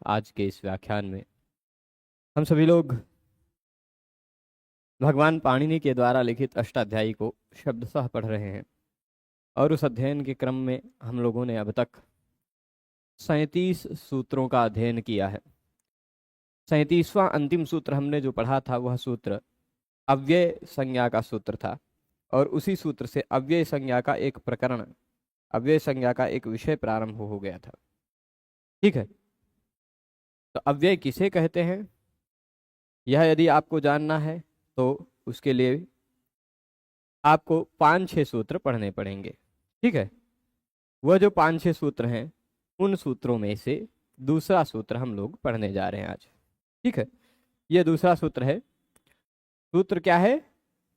आज के इस व्याख्यान में हम सभी लोग भगवान पाणिनि के द्वारा लिखित अष्टाध्यायी को शब्दशः पढ़ रहे हैं और उस अध्ययन के क्रम में हम लोगों ने अब तक 37 सूत्रों का अध्ययन किया है। 37वां अंतिम सूत्र हमने जो पढ़ा था वह सूत्र अव्यय संज्ञा का सूत्र था और उसी सूत्र से अव्यय संज्ञा का एक प्रकरण, अव्यय संज्ञा का एक विषय प्रारंभ हो गया था। ठीक है, तो अव्यय किसे कहते हैं यह यदि आपको जानना है तो उसके लिए आपको 5-6 सूत्र पढ़ने पड़ेंगे। ठीक है, वह जो 5-6 सूत्र हैं उन सूत्रों में से दूसरा सूत्र हम लोग पढ़ने जा रहे हैं आज। ठीक है, यह दूसरा सूत्र है। सूत्र क्या है?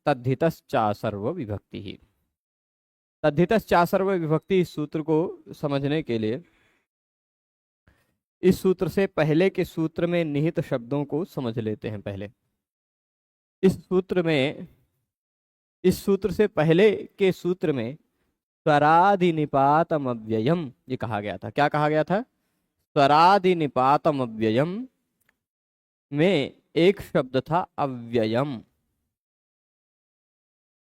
तद्धितश्चासर्व विभक्ति ही। तद्धितश्चासर्व विभक्ति, इस सूत्र को समझने के लिए इस सूत्र से पहले के सूत्र में निहित शब्दों को समझ लेते हैं। पहले इस सूत्र से पहले के सूत्र में स्वरादिनिपातम अव्ययम ये कहा गया था। क्या कहा गया था? स्वरादिनिपातम अव्ययम में एक शब्द था अव्ययम।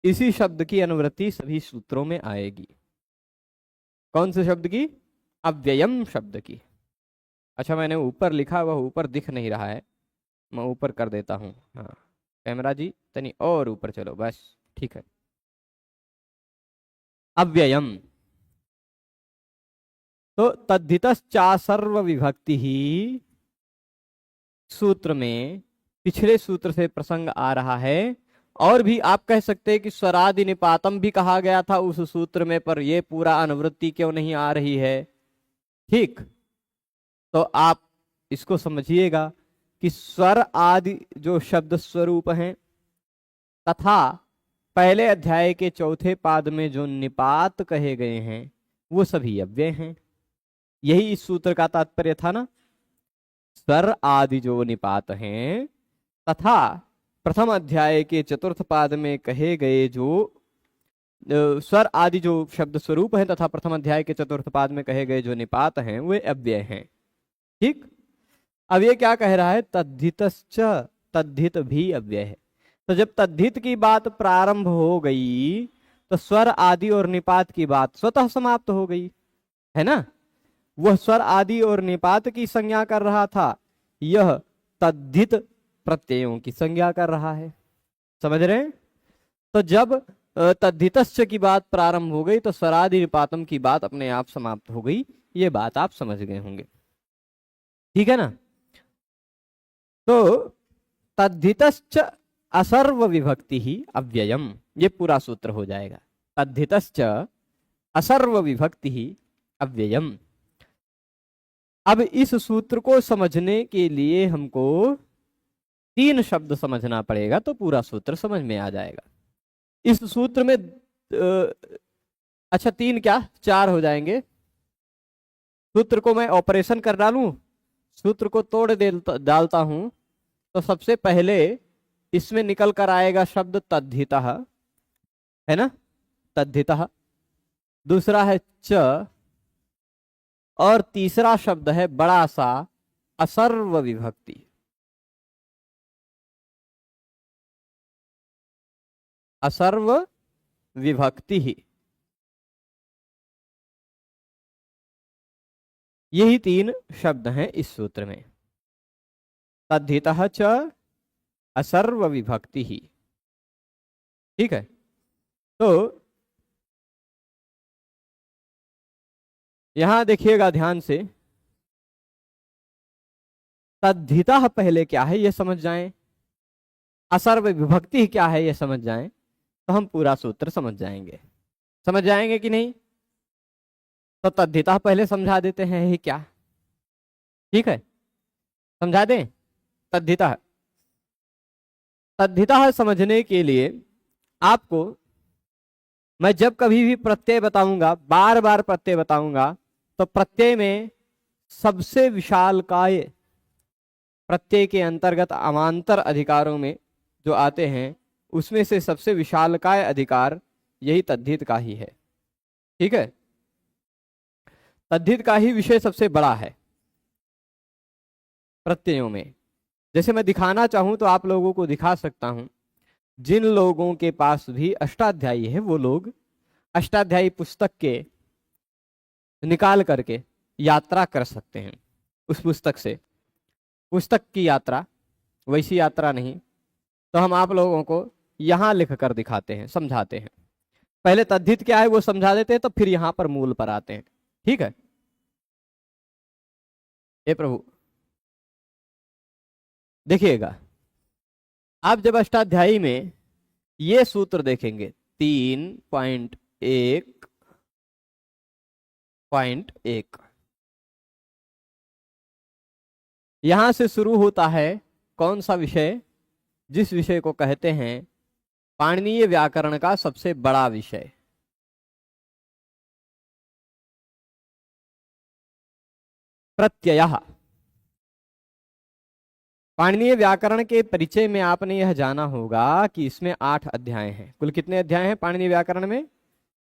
इसी शब्द की अनुवृत्ति सभी सूत्रों में आएगी। कौन से शब्द की? अव्ययम शब्द की। अच्छा, मैंने ऊपर लिखा, वह ऊपर दिख नहीं रहा है, मैं ऊपर कर देता हूँ। हाँ कैमरा जी, तनी और ऊपर चलो, बस ठीक है। अव्ययम तो तद्धितश्चासर्व विभक्ति ही सूत्र में पिछले सूत्र से प्रसंग आ रहा है। और भी आप कह सकते हैं कि स्वरादि निपातम भी कहा गया था उस सूत्र में, पर यह पूरा अनुवृत्ति क्यों नहीं आ रही है? ठीक, तो आप इसको समझिएगा कि स्वर आदि जो शब्द स्वरूप हैं तथा पहले अध्याय के चौथे पाद में जो निपात कहे गए हैं वो सभी अव्यय हैं। यही इस सूत्र का तात्पर्य था ना। स्वर आदि जो निपात हैं तथा प्रथम अध्याय के चतुर्थ पाद में कहे गए जो स्वर आदि जो शब्द स्वरूप हैं तथा प्रथम अध्याय के चतुर्थ पाद में कहे गए जो निपात हैं वे अव्यय हैं। ठीक, अब ये क्या कह रहा है? तद्धितश्च, तद्धित भी अव्यय है। तो जब तद्धित की बात प्रारंभ हो गई तो स्वर आदि और निपात की बात स्वतः समाप्त हो गई है ना। वह स्वर आदि और निपात की संज्ञा कर रहा था, यह तद्धित प्रत्ययों की संज्ञा कर रहा है। समझ रहे हैं? तो जब तद्धितश्च की बात प्रारंभ हो गई तो स्वरादि निपातम की बात अपने आप समाप्त हो गई। ये बात आप समझ गए होंगे। ठीक है ना। तो तद्धितश्च असर्व विभक्ति ही अव्ययम, ये पूरा सूत्र हो जाएगा। तद्धितश्च असर्व विभक्ति ही अव्ययम। अब इस सूत्र को समझने के लिए हमको 3 शब्द समझना पड़ेगा तो पूरा सूत्र समझ में आ जाएगा। इस सूत्र में अच्छा 3 क्या 4 हो जाएंगे। सूत्र को मैं ऑपरेशन कर डालूं, सूत्र को तोड़ डालता हूं तो सबसे पहले इसमें निकल कर आएगा शब्द तद्धितः, है ना, तद्धितः। दूसरा है च, और तीसरा शब्द है बड़ा सा असर्व विभक्ति। असर्व विभक्ति ही, यही 3 शब्द हैं इस सूत्र में। तद्धितः च असर्व विभक्ति ही। ठीक है, तो यहां देखिएगा ध्यान से। तद्धितः पहले क्या है ये समझ जाएं, असर्व विभक्ति क्या है ये समझ जाएं तो हम पूरा सूत्र समझ जाएंगे। समझ जाएंगे कि नहीं? तो तद्धितः पहले समझा देते हैं ये क्या। ठीक है, समझा दें। तद्धितः, तद्धितः समझने के लिए आपको मैं जब कभी भी प्रत्यय बताऊंगा, बार बार प्रत्यय बताऊंगा, तो प्रत्यय में सबसे विशालकाय प्रत्यय के अंतर्गत अमांतर अधिकारों में जो आते हैं उसमें से सबसे विशालकाय अधिकार यही तद्धित का ही है। ठीक है, तद्धित का ही विषय सबसे बड़ा है। प्रत्ययों में। जैसे मैं दिखाना चाहूं तो आप लोगों को दिखा सकता हूं। जिन लोगों के पास भी अष्टाध्यायी है वो लोग अष्टाध्यायी पुस्तक के निकाल करके यात्रा कर सकते हैं उस पुस्तक से। पुस्तक की यात्रा, वैसी यात्रा नहीं। तो हम आप लोगों को यहां लिख कर दिखाते हैं, समझाते हैं। पहले तद्धित क्या है वो समझा देते हैं, तो फिर यहां पर मूल पर आते हैं। ठीक है। हे प्रभु, देखिएगा, आप जब अष्टाध्यायी में ये सूत्र देखेंगे 3.1.1 यहां से शुरू होता है कौन सा विषय? जिस विषय को कहते हैं पाणिनीय व्याकरण का सबसे बड़ा विषय, प्रत्ययः। पाणिनीय व्याकरण के परिचय में आपने यह जाना होगा कि इसमें 8 अध्याय हैं। कुल कितने अध्याय हैं पाणिनीय व्याकरण में?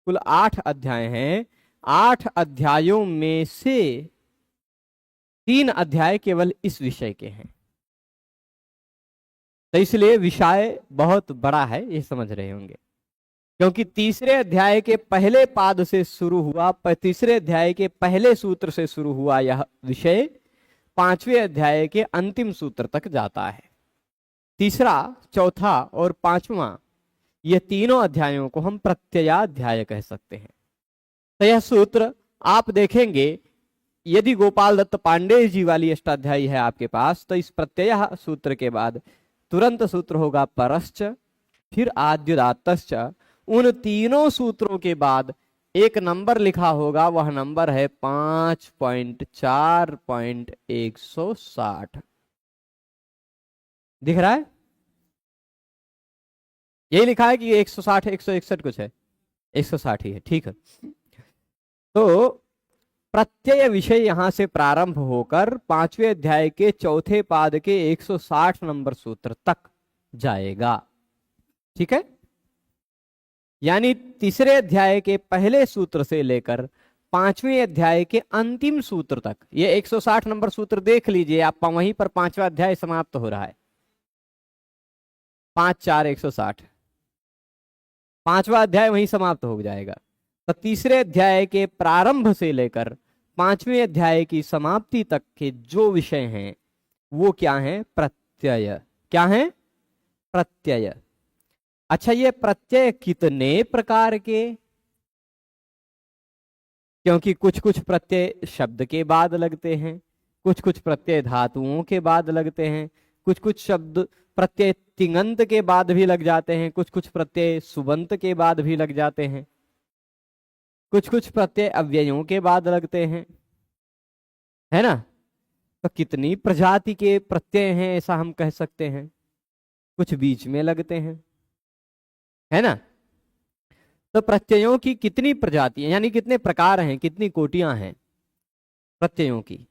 कुल 8 अध्याय हैं। 8 अध्यायों में से 3 अध्याय केवल इस विषय के हैं। तो इसलिए विषय बहुत बड़ा है, ये समझ रहे होंगे। क्योंकि तीसरे अध्याय के पहले पाद से शुरू हुआ, तीसरे अध्याय के पहले सूत्र से शुरू हुआ यह विषय 5वें अध्याय के अंतिम सूत्र तक जाता है। तीसरा, चौथा और 5वां, ये तीनों अध्यायों को हम प्रत्ययाध्याय कह सकते हैं। तो यह सूत्र आप देखेंगे, यदि गोपाल दत्त पांडे जी वाली अष्टाध्यायी है आपके पास, तो इस प्रत्यय सूत्र के बाद तुरंत सूत्र होगा परश्च, फिर आद्युदात्तश्च। उन तीनों सूत्रों के बाद एक नंबर लिखा होगा, वह नंबर है 5.4.160। दिख रहा है? यही लिखा है कि 160 161 कुछ है, 160 ही है। ठीक है। तो प्रत्यय विषय यहां से प्रारंभ होकर 5वें अध्याय के चौथे पाद के 160 नंबर सूत्र तक जाएगा। ठीक है। यानी तीसरे अध्याय के पहले सूत्र से लेकर 5वें अध्याय के अंतिम सूत्र तक, ये 160 नंबर सूत्र देख लीजिए आप, वहीं पर 5वां अध्याय समाप्त हो रहा है। 5-4-160, 5वां अध्याय वहीं समाप्त हो जाएगा। तो तीसरे अध्याय के प्रारंभ से लेकर 5वें अध्याय की समाप्ति तक के जो विषय हैं वो क्या हैं? प्रत्यय। क्या है? प्रत्यय। अच्छा, ये प्रत्यय कितने प्रकार के? क्योंकि कुछ कुछ प्रत्यय शब्द के बाद लगते हैं, कुछ कुछ प्रत्यय धातुओं के बाद लगते हैं, कुछ कुछ शब्द प्रत्यय तिङंत के बाद भी लग जाते हैं, कुछ कुछ प्रत्यय सुबंत के बाद भी लग जाते हैं, कुछ कुछ प्रत्यय अव्ययों के बाद लगते हैं, है ना? तो कितनी प्रजाति के प्रत्यय हैं ऐसा हम कह सकते हैं। कुछ बीच में लगते हैं, है ना? तो प्रत्ययों की कितनी प्रजातियां, यानी कितने प्रकार हैं, कितनी कोटियां हैं प्रत्ययों की,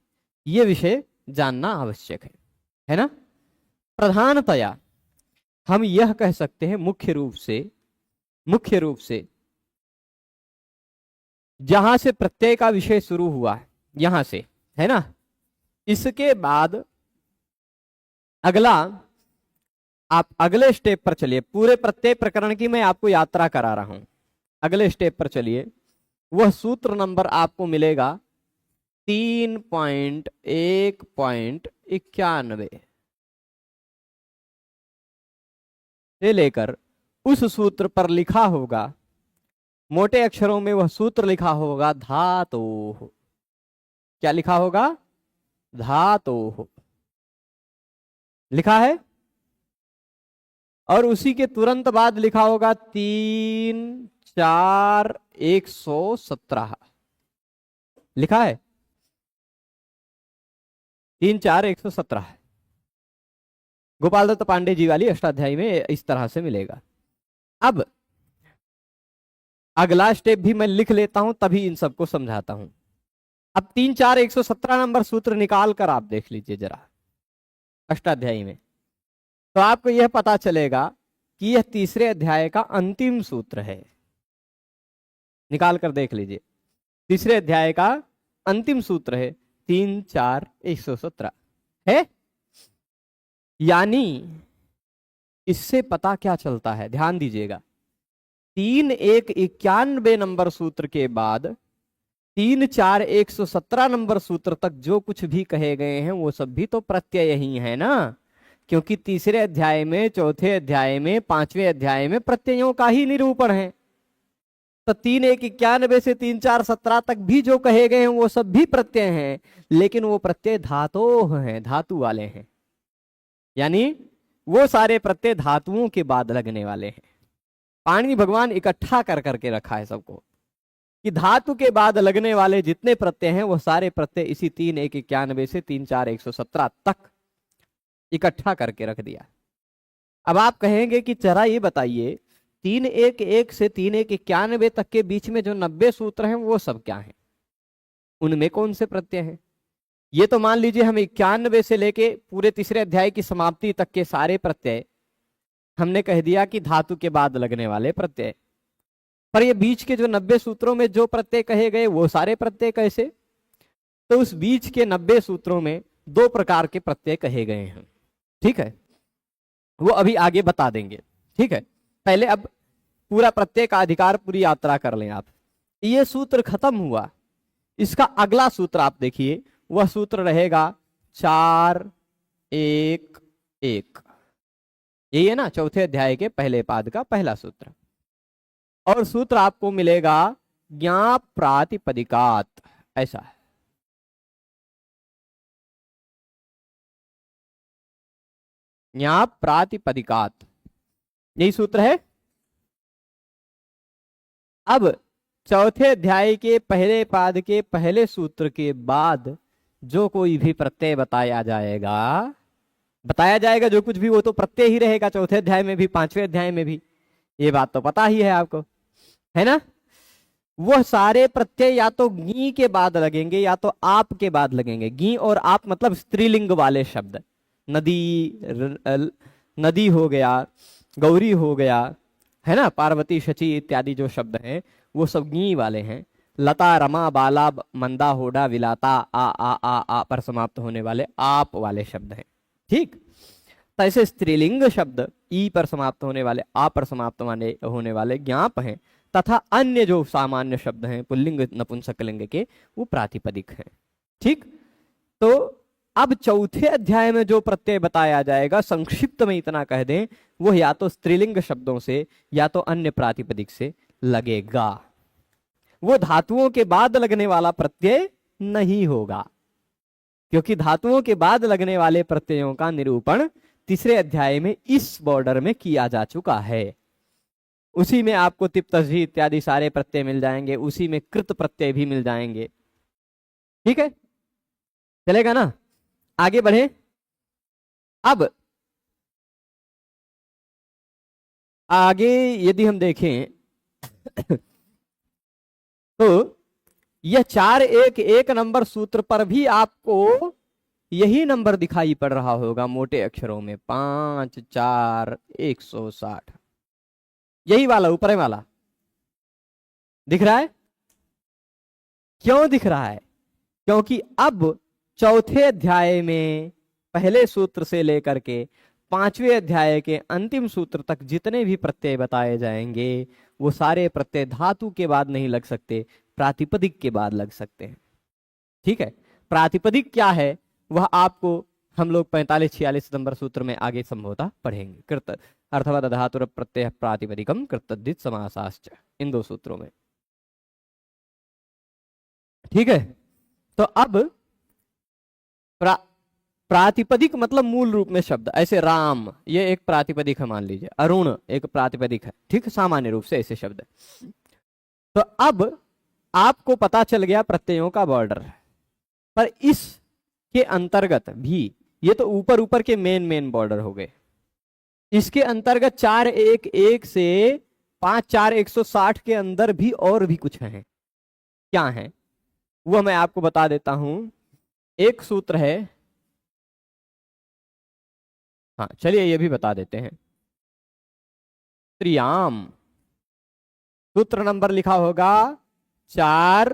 ये विषय जानना आवश्यक है ना? प्रधानतया हम यह कह सकते हैं मुख्य रूप से जहां से प्रत्यय का विषय शुरू हुआ है, यहां से, है ना, इसके बाद अगला, आप अगले स्टेप पर चलिए। पूरे प्रत्यय प्रकरण की मैं आपको यात्रा करा रहा हूं। अगले स्टेप पर चलिए, वह सूत्र नंबर आपको मिलेगा 3.1.91 से लेकर उस सूत्र पर लिखा होगा, मोटे अक्षरों में वह सूत्र लिखा होगा धातोः। क्या लिखा होगा? धातोः लिखा है। और उसी के तुरंत बाद लिखा होगा 3-4-117 लिखा है। 3-4-117 गोपाल दत्त पांडे जी वाली अष्टाध्यायी में इस तरह से मिलेगा। अब अगला स्टेप भी मैं लिख लेता हूं, तभी इन सबको समझाता हूं। अब 3-4-117 नंबर सूत्र निकाल कर आप देख लीजिए जरा अष्टाध्यायी में, तो आपको यह पता चलेगा कि यह तीसरे अध्याय का अंतिम सूत्र है। निकाल कर देख लीजिए, तीसरे अध्याय का अंतिम सूत्र है 3-4-117 है। यानी इससे पता क्या चलता है, ध्यान दीजिएगा, 3 1 91 नंबर सूत्र के बाद 3 4 117 नंबर सूत्र तक जो कुछ भी कहे गए हैं वो सब भी तो प्रत्यय ही है ना, क्योंकि तीसरे अध्याय में, चौथे अध्याय में, पांचवें अध्याय में प्रत्ययों का ही निरूपण है। तो 3 1 91 से 3 4 17 तक भी जो कहे गए हैं वो सब भी प्रत्यय हैं, लेकिन वो प्रत्यय धातु हैं, धातु वाले हैं। यानी वो सारे प्रत्यय धातुओं के बाद लगने वाले हैं। पाणिनि भगवान इकट्ठा कर करके रखा है सबको कि धातु के बाद लगने वाले जितने प्रत्यय हैं वो सारे प्रत्यय इसी 3 1 91 से 3 4 117 तक इकट्ठा करके रख दिया। अब आप कहेंगे कि जरा ये बताइए 3 1 1 से 3 1 91 तक के बीच में जो 90 सूत्र हैं वो सब क्या हैं, उनमें कौन से प्रत्यय हैं? ये तो मान लीजिए हम 91 से लेके पूरे तीसरे अध्याय की समाप्ति तक के सारे प्रत्यय हमने कह दिया कि धातु के बाद लगने वाले प्रत्यय, पर ये बीच के जो 90 सूत्रों में जो प्रत्यय कहे गए वो सारे प्रत्यय कैसे? तो उस बीच के 90 सूत्रों में 2 प्रकार के प्रत्यय कहे गए हैं, ठीक है, वो अभी आगे बता देंगे, ठीक है। पहले अब पूरा प्रत्यय का अधिकार पूरी यात्रा कर लें आप। ये सूत्र खत्म हुआ, इसका अगला सूत्र आप देखिए, वह सूत्र रहेगा 4 1 1। यही है ना चौथे अध्याय के पहले पाद का पहला सूत्र। और सूत्र आपको मिलेगा ज्ञा प्रातिपदिकात, ऐसा है। ज्ञा प्रातिपदिकात, यही सूत्र है। अब चौथे अध्याय के पहले पाद के पहले सूत्र के बाद जो कोई भी प्रत्यय बताया जाएगा जो कुछ भी, वो तो प्रत्यय ही रहेगा, चौथे अध्याय में भी, पांचवें अध्याय में भी, ये बात तो पता ही है आपको, है ना। वह सारे प्रत्यय या तो गी के बाद लगेंगे या तो आप के बाद लगेंगे। गी और आप मतलब स्त्रीलिंग वाले शब्द, नदी हो गया, गौरी हो गया, है ना, पार्वती शची इत्यादि जो शब्द हैं वो सब गी वाले हैं। लता रमा बाला मंदा होडा विलाता आ पर समाप्त होने वाले आप वाले शब्द हैं, ठीक। तो ऐसे स्त्रीलिंग शब्द ई पर समाप्त होने वाले, आ पर समाप्त होने वाले ज्ञाप हैं, तथा अन्य जो सामान्य शब्द हैं पुल्लिंग नपुंसकलिंग के, वो प्रातिपदिक हैं, ठीक। तो अब चौथे अध्याय में जो प्रत्यय बताया जाएगा, संक्षिप्त में इतना कह दें, वो या तो स्त्रीलिंग शब्दों से या तो अन्य प्रातिपदिक से लगेगा। वो धातुओं के बाद लगने वाला प्रत्यय नहीं होगा, क्योंकि धातुओं के बाद लगने वाले प्रत्ययों का निरूपण तीसरे अध्याय में इस बॉर्डर में किया जा चुका है। उसी में आपको तिप तस्भी इत्यादि सारे प्रत्यय मिल जाएंगे, उसी में कृत प्रत्यय भी मिल जाएंगे, ठीक है, चलेगा ना। आगे बढ़े। अब आगे यदि हम देखें तो यह 4 1 1 नंबर सूत्र पर भी आपको यही नंबर दिखाई पड़ रहा होगा मोटे अक्षरों में, 5 4 160, यही वाला ऊपर वाला दिख रहा है। क्यों दिख रहा है? क्योंकि अब चौथे अध्याय में पहले सूत्र से लेकर के पांचवें अध्याय के अंतिम सूत्र तक जितने भी प्रत्यय बताए जाएंगे वो सारे प्रत्यय धातु के बाद नहीं लग सकते, प्रातिपदिक के बाद लग सकते हैं, ठीक है। प्रातिपदिक क्या है वह आपको हम लोग 45 46 नंबर सूत्र में आगे संभवतः पढ़ेंगे। कृत अर्थवद धातुर प्रत्यय प्रातिपदिकम कृतद्धित समासाश्च, इन 2 सूत्रों में, ठीक है। तो अब प्रातिपदिक मतलब मूल रूप में शब्द, ऐसे राम ये एक प्रातिपदिक है, मान लीजिए अरुण एक प्रातिपदिक है, ठीक, सामान्य रूप से ऐसे शब्द है। तो अब आपको पता चल गया प्रत्ययों का बॉर्डर, पर इसके अंतर्गत भी, ये तो ऊपर ऊपर के मेन बॉर्डर हो गए, इसके अंतर्गत 4 1 1 से 5 4 160 के अंदर भी और भी कुछ है। क्या है वो मैं आपको बता देता हूं। एक सूत्र है, हाँ चलिए ये भी बता देते हैं। त्रियाम सूत्र नंबर लिखा होगा 4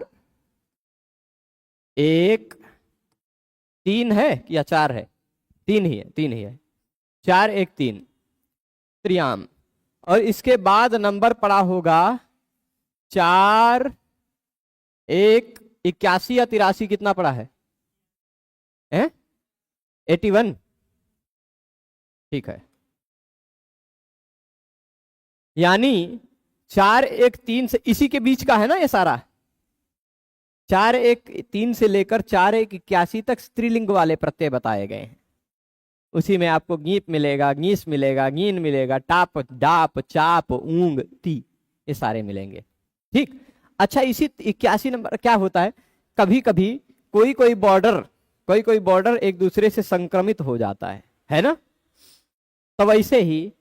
1 3 है या 4 है? 3 ही है, 3 ही है। 4 1 3 त्रियाम, और इसके बाद नंबर पड़ा होगा 4 1 81 या 83, कितना पड़ा है 81, ठीक है। यानी 4 1 3 से इसी के बीच का है ना ये सारा, 4 1 3 से लेकर 4 1 81 तक स्त्रीलिंग वाले प्रत्यय बताए गए हैं। उसी में आपको गीप मिलेगा, गीस मिलेगा, गीन मिलेगा, टाप डाप चाप ऊंग ती, ये सारे मिलेंगे। ठीक, अच्छा इसी 81 नंबर क्या होता है, कभी कभी कोई कोई बॉर्डर एक दूसरे से संक्रमित हो जाता है ना। तो वैसे ही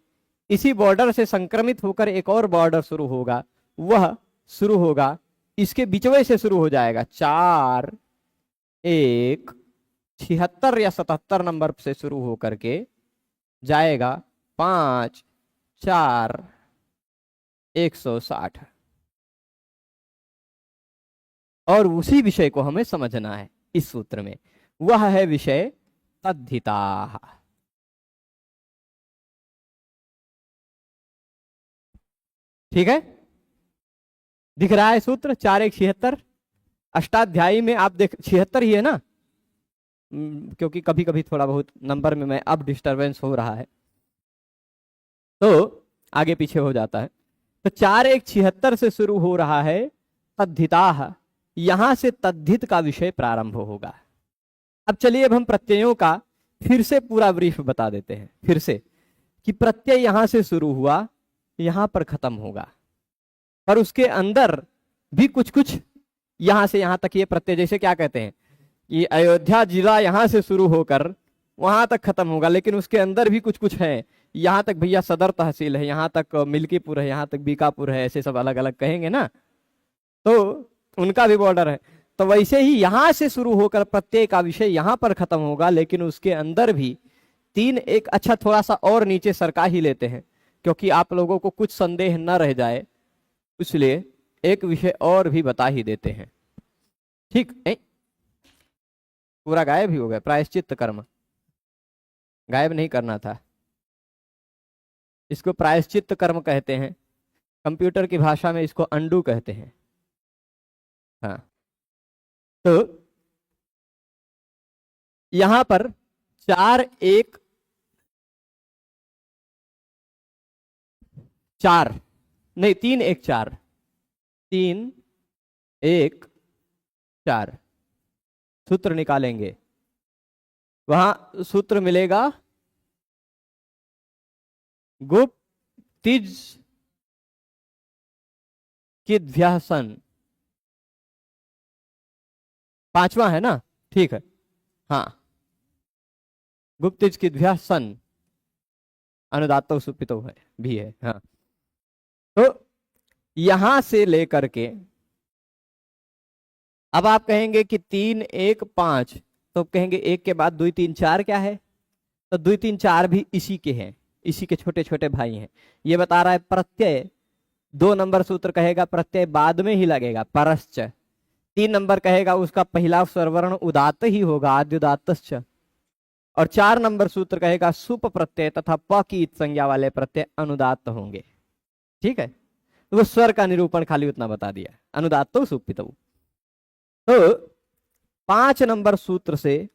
इसी बॉर्डर से संक्रमित होकर एक और बॉर्डर शुरू होगा, वह शुरू होगा इसके बिचवे से शुरू हो जाएगा, 4 1 76 या 77 नंबर से शुरू होकर के जाएगा 5 4 160। और उसी विषय को हमें समझना है इस सूत्र में, वह है विषय तद्धिता। ठीक है, दिख रहा है सूत्र 4 1 76, अष्टाध्यायी में आप देख 76 ही है ना, क्योंकि कभी कभी थोड़ा बहुत नंबर में मैं अब डिस्टरबेंस हो रहा है तो आगे पीछे हो जाता है। तो 4 1 76 से शुरू हो रहा है तद्धिता, यहां से तद्धित का विषय प्रारंभ होगा। अब चलिए, अब हम प्रत्ययों का फिर से पूरा ब्रीफ बता देते हैं फिर से, कि प्रत्यय यहां से शुरू हुआ यहां पर खत्म होगा, पर उसके अंदर भी कुछ कुछ यहां से यहां तक ये प्रत्यय, जैसे क्या कहते हैं कि अयोध्या जिला यहां से शुरू होकर वहां तक खत्म होगा, लेकिन उसके अंदर भी कुछ कुछ है, यहां तक भैया सदर तहसील है, यहां तक मिल्कीपुर है, यहां तक बीकापुर है, ऐसे सब अलग अलग कहेंगे ना, तो उनका भी बॉर्डर है। तो वैसे ही यहां से शुरू होकर प्रत्यय का विषय यहां पर खत्म होगा, लेकिन उसके अंदर भी 3 1, अच्छा थोड़ा सा और नीचे सरका ही लेते हैं क्योंकि आप लोगों को कुछ संदेह न रह जाए, इसलिए एक विषय और भी बता ही देते हैं। ठीक है, पूरा गायब ही हो गया, प्रायश्चित्त कर्म गायब नहीं करना था, इसको प्रायश्चित्त कर्म कहते हैं, कंप्यूटर की भाषा में इसको अंडू कहते हैं। हाँ, तो यहां पर 4 1 4 नहीं 3 1 4 3 1 4 सूत्र निकालेंगे, वहां सूत्र मिलेगा गुप तिज किद्भ्यः सन, पांचवा है ना, ठीक है, हाँ गुप्तिज किद्भ्यः सन, अनुदात्तो सुपितो है भी है, हाँ। तो यहां से लेकर के अब आप कहेंगे कि 3 1 5, तो कहेंगे 1 के बाद 2 3 4 क्या है, तो 2 3 4 भी इसी के हैं, इसी के छोटे छोटे भाई हैं। ये बता रहा है प्रत्यय 2 नंबर सूत्र कहेगा प्रत्यय बाद में ही लगेगा, परश्च। 3 नंबर कहेगा उसका पहला स्वरवर्ण उदात्त ही होगा, आद्युदात्तश्च। और 4 नंबर सूत्र कहेगा सुप प्रत्यय तथा प की इत संज्ञा वाले प्रत्यय अनुदात्त होंगे। ठीक है, तो वो स्वर का निरूपण खाली उतना बता दिया, अनुदात्तो सुपितो। तो 5 नंबर सूत्र से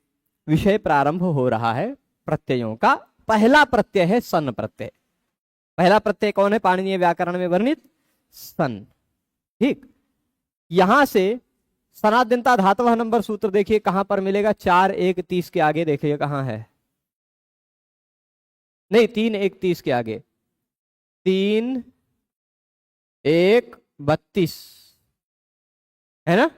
विषय प्रारंभ हो रहा है प्रत्ययों का। पहला प्रत्यय है सन प्रत्यय। पहला प्रत्यय कौन है पाणिनीय व्याकरण में वर्णित? सन। ठीक, यहां से सनाद्यंता धातव नंबर सूत्र देखिए कहां पर मिलेगा, 4 1 30 के आगे देखिए कहां है, नहीं 3 1 30 के आगे, 3 1 32 है ना।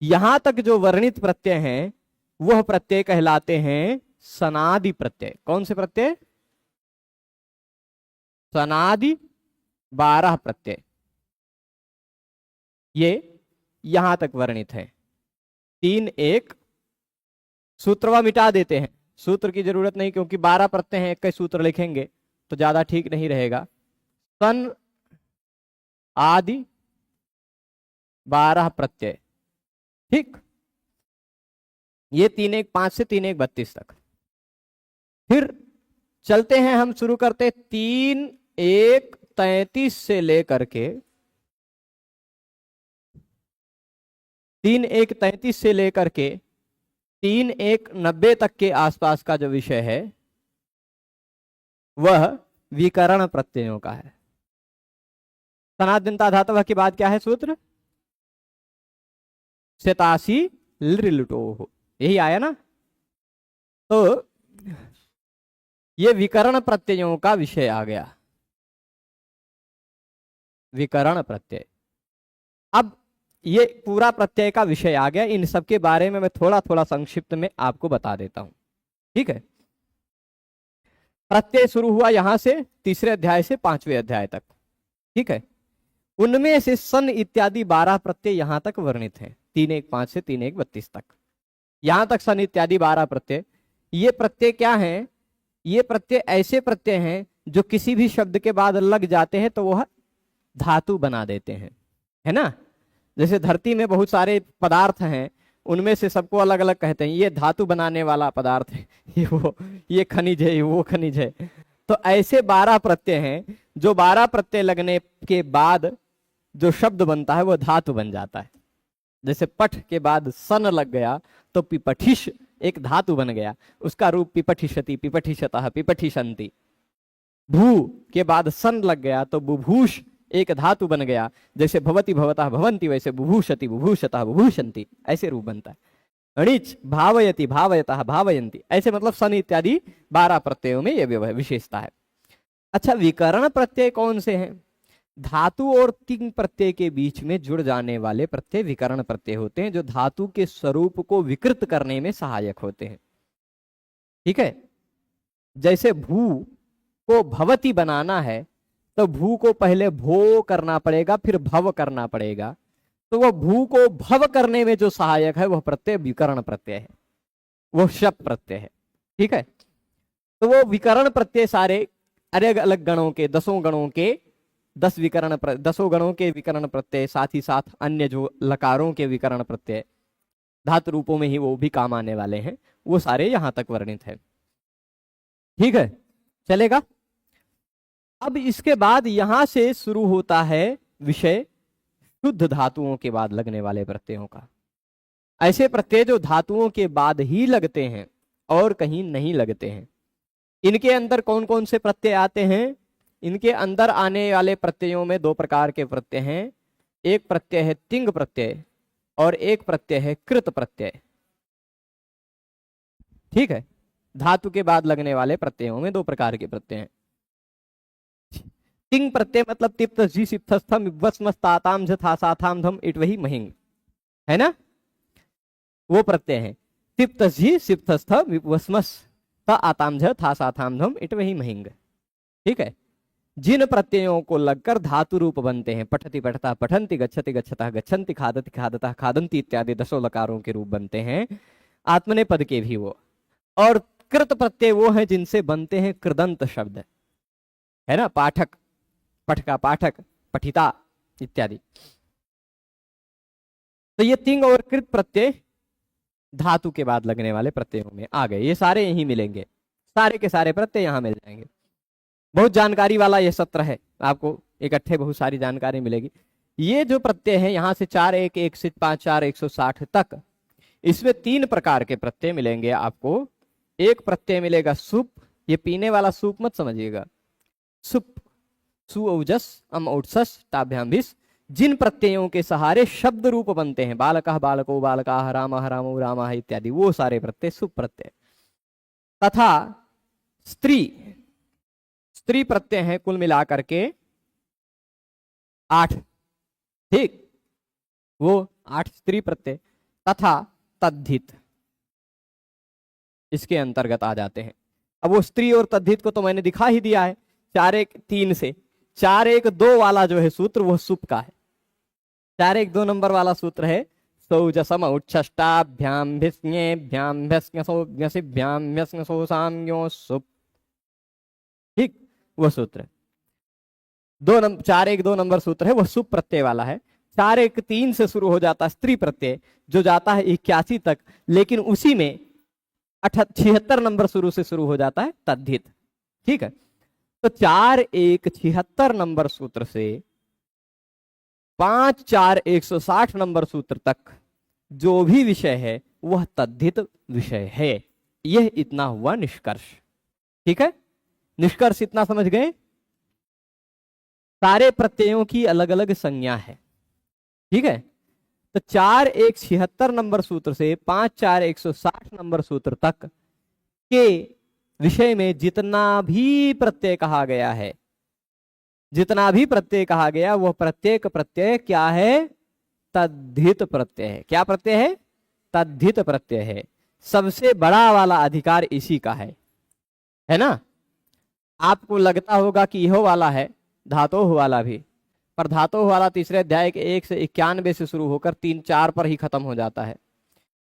यहां तक जो वर्णित प्रत्यय हैं वह प्रत्यय कहलाते हैं सनादि प्रत्यय। कौन से प्रत्यय? सनादि 12 प्रत्यय, ये यहां तक वर्णित है। 3 1 सूत्रवा मिटा देते हैं, सूत्र की जरूरत नहीं क्योंकि 12 प्रत्यय हैं, एक सूत्र लिखेंगे तो ज्यादा ठीक नहीं रहेगा। सन आदि 12 प्रत्यय। ठीक, ये 3 1 5 से 3 1 32 तक। फिर चलते हैं, हम शुरू करते 3-1-33 से लेकर के 3-1-33 से लेकर के 3-1-90 तक के आसपास का जो विषय है वह विकर्ण प्रत्ययों का है। सनादिनता धातव के बाद क्या है सूत्र? शतासी लृलुटो, यही आया ना। तो ये विकर्ण प्रत्ययों का विषय आ गया, विकर्ण प्रत्यय। अब ये पूरा प्रत्यय का विषय आ गया। इन सब के बारे में मैं थोड़ा थोड़ा संक्षिप्त में आपको बता देता हूं, ठीक है। प्रत्यय शुरू हुआ यहां से 3रे अध्याय से 5वें अध्याय तक, ठीक है। उनमें से सन इत्यादि 12 प्रत्यय यहां तक वर्णित हैं, 3-1-5 से 3-1-32 तक, यहां तक सन इत्यादि 12 प्रत्यय। ये प्रत्यय क्या हैं? ये प्रत्यय ऐसे प्रत्यय हैं जो किसी भी शब्द के बाद लग जाते हैं तो वह धातु बना देते हैं, है ना। जैसे धरती में बहुत सारे पदार्थ हैं, उनमें से सबको अलग अलग कहते हैं, ये धातु बनाने वाला पदार्थ है, ये खनिज है, वो खनिज है। तो ऐसे 12 प्रत्यय हैं जो 12 प्रत्यय लगने के बाद जो शब्द बनता है वो धातु बन जाता है। जैसे पठ के बाद सन लग गया तो पिपठिश एक धातु बन गया, उसका रूप पिपठिशति, पिपठिशतः, पिपठिशन्ति। भू के बाद सन लग गया तो बुभूष एक धातु बन गया, जैसे भवति भवतः भवन्ति वैसे बुभूषति बुभूषतः बुभूषन्ति, ऐसे रूप बनता है। अणिच भावयति भावयतः भावयन्ति, ऐसे मतलब सन इत्यादि 12 प्रत्ययों में यह विशेषता है। अच्छा, विकर्ण प्रत्यय कौन से हैं? धातु और तिंग प्रत्यय के बीच में जुड़ जाने वाले प्रत्यय विकर्ण प्रत्यय होते हैं, जो धातु के स्वरूप को विकृत करने में सहायक होते हैं, ठीक है। जैसे भू को भवति बनाना है तो भू को पहले भो करना पड़ेगा, फिर भव करना पड़ेगा, तो वह भू को भव करने में जो सहायक है वह प्रत्यय विकर्ण प्रत्यय है, वह शप प्रत्यय है, ठीक है। तो वो विकर्ण प्रत्यय सारे अलग अलग गणों के 10 गणों के 10 गणों के विकर्ण प्रत्यय, साथ ही साथ अन्य जो लकारों के विकर्ण प्रत्यय धातु रूपों में ही वो भी काम आने वाले हैं, वो सारे यहां तक वर्णित है, ठीक है, चलेगा। अब इसके बाद यहां से शुरू होता है विषय शुद्ध धातुओं के बाद लगने वाले प्रत्ययों का। ऐसे प्रत्यय जो धातुओं के बाद ही लगते हैं और कहीं नहीं लगते हैं। इनके अंदर कौन कौन से प्रत्यय आते हैं? इनके अंदर आने वाले प्रत्ययों में 2 प्रकार के प्रत्यय हैं। एक प्रत्यय है तिंग प्रत्यय और एक प्रत्यय है कृत प्रत्यय, ठीक है। धातु के बाद लगने वाले प्रत्ययों में 2 प्रकार के प्रत्यय हैं। तिंग प्रत्यय मतलब तिप्त जी सिप्तस्थम वस्मस्ताताम जथासाथाम धम इट वही महिंग, है ना, वो प्रत्यय है। तिप्त जी सिप्तस्थ वस्मस आताम जथासाथाम धम इट वही महिंग, ठीक है। जिन प्रत्ययों को लगकर धातु रूप बनते हैं, पठति पठता पठन्ति, गच्छति गच्छतः गच्छन्ति, खादति खादतः खादन्ति इत्यादि 10 लकारों के रूप बनते हैं, आत्मने पद के भी वो। और कृत प्रत्यय वो हैं जिनसे बनते हैं कृदंत शब्द, है ना, पाठक, पठ का पाठक, पठिता इत्यादि। तो ये तिंग और कृत प्रत्यय धातु के बाद लगने वाले प्रत्ययों में आ गए। ये सारे यहीं मिलेंगे, सारे के सारे प्रत्यय यहां मिल जाएंगे। बहुत जानकारी वाला ये सत्र है, आपको इकट्ठे बहुत सारी जानकारी मिलेगी। ये जो प्रत्यय है यहाँ से 4-1-1 से 5-4-160 तक, इसमें 3 प्रकार के प्रत्यय मिलेंगे आपको। एक प्रत्यय मिलेगा सुप, ये पीने वाला सूप मत समझिएगा, सुप, सु औजस अम औटसस ताभ्याम भिस, जिन प्रत्ययों के सहारे शब्द रूप बनते हैं, बालकः बालको बालकाः, रामः रामो रामाः इत्यादि, वो सारे प्रत्यय सुप प्रत्यय। तथा स्त्री, स्त्री प्रत्यय है कुल मिलाकर के 8, ठीक, वो 8 स्त्री प्रत्यय। तथा तद्धित इसके अंतर्गत आ जाते हैं। अब वो स्त्री और तद्धित को तो मैंने दिखा ही दिया है। 4-1-3 से 4-1-2 वाला जो है सूत्र वो सुप का है। 4-1-2 नंबर वाला सूत्र है सौजसम उच्छष्टाभ्याम भिस्ञेभ्याम भ्यस्ञसोभ्यसिभ्याम भ्यस्ञसोसाम्यो सुप, ठीक, वो सूत्र 4-1-2 नंबर सूत्र है, वो सुप प्रत्यय वाला है। 4-1-3 से शुरू हो जाता है स्त्री प्रत्यय, जो जाता है 81 तक, लेकिन उसी में 76 नंबर शुरू से शुरू हो जाता है तद्धित। ठीक है। तो 4-1-76 नंबर सूत्र से 5-4-160 नंबर सूत्र तक जो भी विषय है वह तद्धित विषय है। यह इतना हुआ निष्कर्ष। ठीक है, निष्कर्ष इतना समझ गए। सारे प्रत्ययों की अलग अलग संज्ञा है। ठीक है, तो 4-1-76 नंबर सूत्र से 5-4-160 नंबर सूत्र तक के विषय में जितना भी प्रत्यय कहा गया है, जितना भी प्रत्यय कहा गया, वह प्रत्येक प्रत्यय क्या है? तद्धित प्रत्यय है। क्या प्रत्यय है? तद्धित प्रत्यय है। सबसे बड़ा वाला अधिकार इसी का है ना। आपको लगता होगा कि यह वाला है धातोह वाला भी, पर धातोह वाला तीसरे अध्याय के 1 से 91 से शुरू होकर 3-4 पर ही खत्म हो जाता है।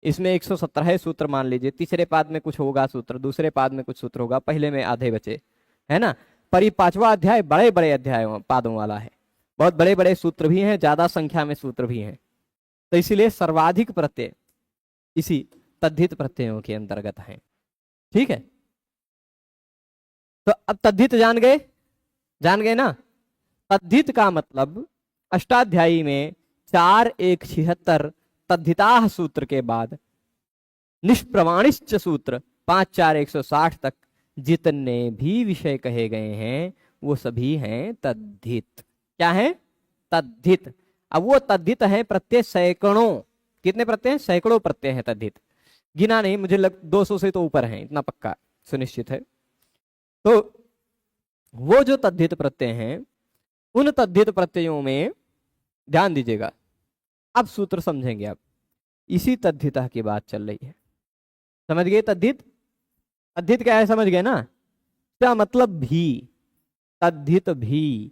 इसमें 117 सूत्र मान लीजिए। तीसरे पाद में कुछ होगा सूत्र, दूसरे पाद में कुछ सूत्र होगा, पहले में आधे बचे, है ना। पर ये 5वां अध्याय बड़े बड़े अध्यायों पादों वाला है। बहुत बड़े बड़े सूत्र भी हैं, ज्यादा संख्या में सूत्र भी हैं। तो इसीलिए सर्वाधिक प्रत्यय इसी तद्धित प्रत्ययों के अंतर्गत हैं। ठीक है, तो अब तद्धित जान गए ना। तद्धित का मतलब अष्टाध्यायी में 4-1-76 तद्धिताः सूत्र के बाद निष्प्रमाणिश्च सूत्र 5-4-160 तक जितने भी विषय कहे गए हैं वो सभी हैं तद्धित। क्या है? तद्धित। अब वो तद्धित है प्रत्यय सैकड़ों। कितने प्रत्यय? सैकड़ों प्रत्यय हैं तद्धित। गिना नहीं, मुझे 200 से तो ऊपर है, इतना पक्का सुनिश्चित है। तो वो जो तद्धित प्रत्यय हैं, उन तद्धित प्रत्ययों में ध्यान दीजिएगा। अब सूत्र समझेंगे। अब इसी तद्धिता की बात चल रही है। समझ गए? तद्धित तद्धित क्या है समझ गए ना। क्या मतलब भी, तद्धित भी,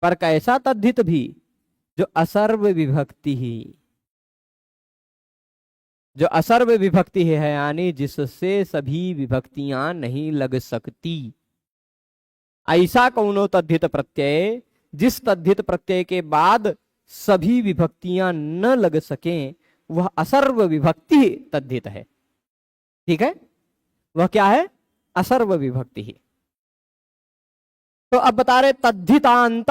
पर कैसा तद्धित भी? जो असर्व विभक्ति ही, जो असर्व विभक्ति है, यानी जिससे सभी विभक्तियां नहीं लग सकती। ऐसा कौनो तद्धित प्रत्यय जिस तद्धित प्रत्यय के बाद सभी विभक्तियां न लग सकें, वह असर्व विभक्ति तद्धित है। ठीक है, वह क्या है? असर्व विभक्ति ही। तो अब बता रहे तद्धितांत।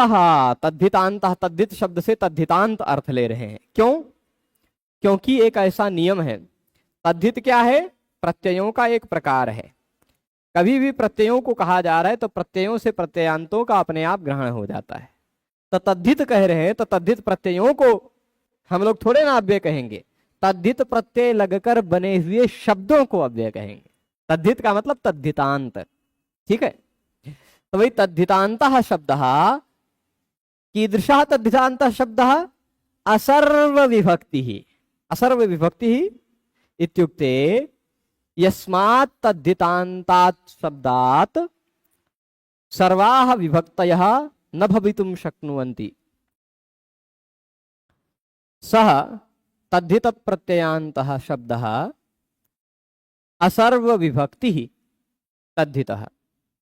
तद्धितांत, तद्धित शब्द से तद्धितांत अर्थ ले रहे हैं। क्यों? क्योंकि एक ऐसा नियम है। तद्धित क्या है? प्रत्ययों का एक प्रकार है। कभी भी प्रत्ययों को कहा जा रहा है तो प्रत्ययों से प्रत्ययांतों का अपने आप ग्रहण हो जाता है। तो तद्धित कह रहे हैं, तो तद्धित प्रत्ययों को हम लोग थोड़े ना अव्यय कहेंगे, तद्धित प्रत्यय लगकर बने हुए शब्दों को अव्यय कहेंगे। तद्धित का मतलब तद्धितांत। ठीक है, तो वही तद्धितांतः शब्दः कीदृशः तद्धितांतः शब्दः? असर्व विभक्ति ही। असर्व विभक्ति ही इत्युक्ते यस्मात् तद्धितान्तात् शब्दात् सर्वाः विभक्तयः न भवितुं शक्नुवन्ति, सः तद्धित प्रत्ययान्तः शब्दः असर्व विभक्ति ही तद्धितः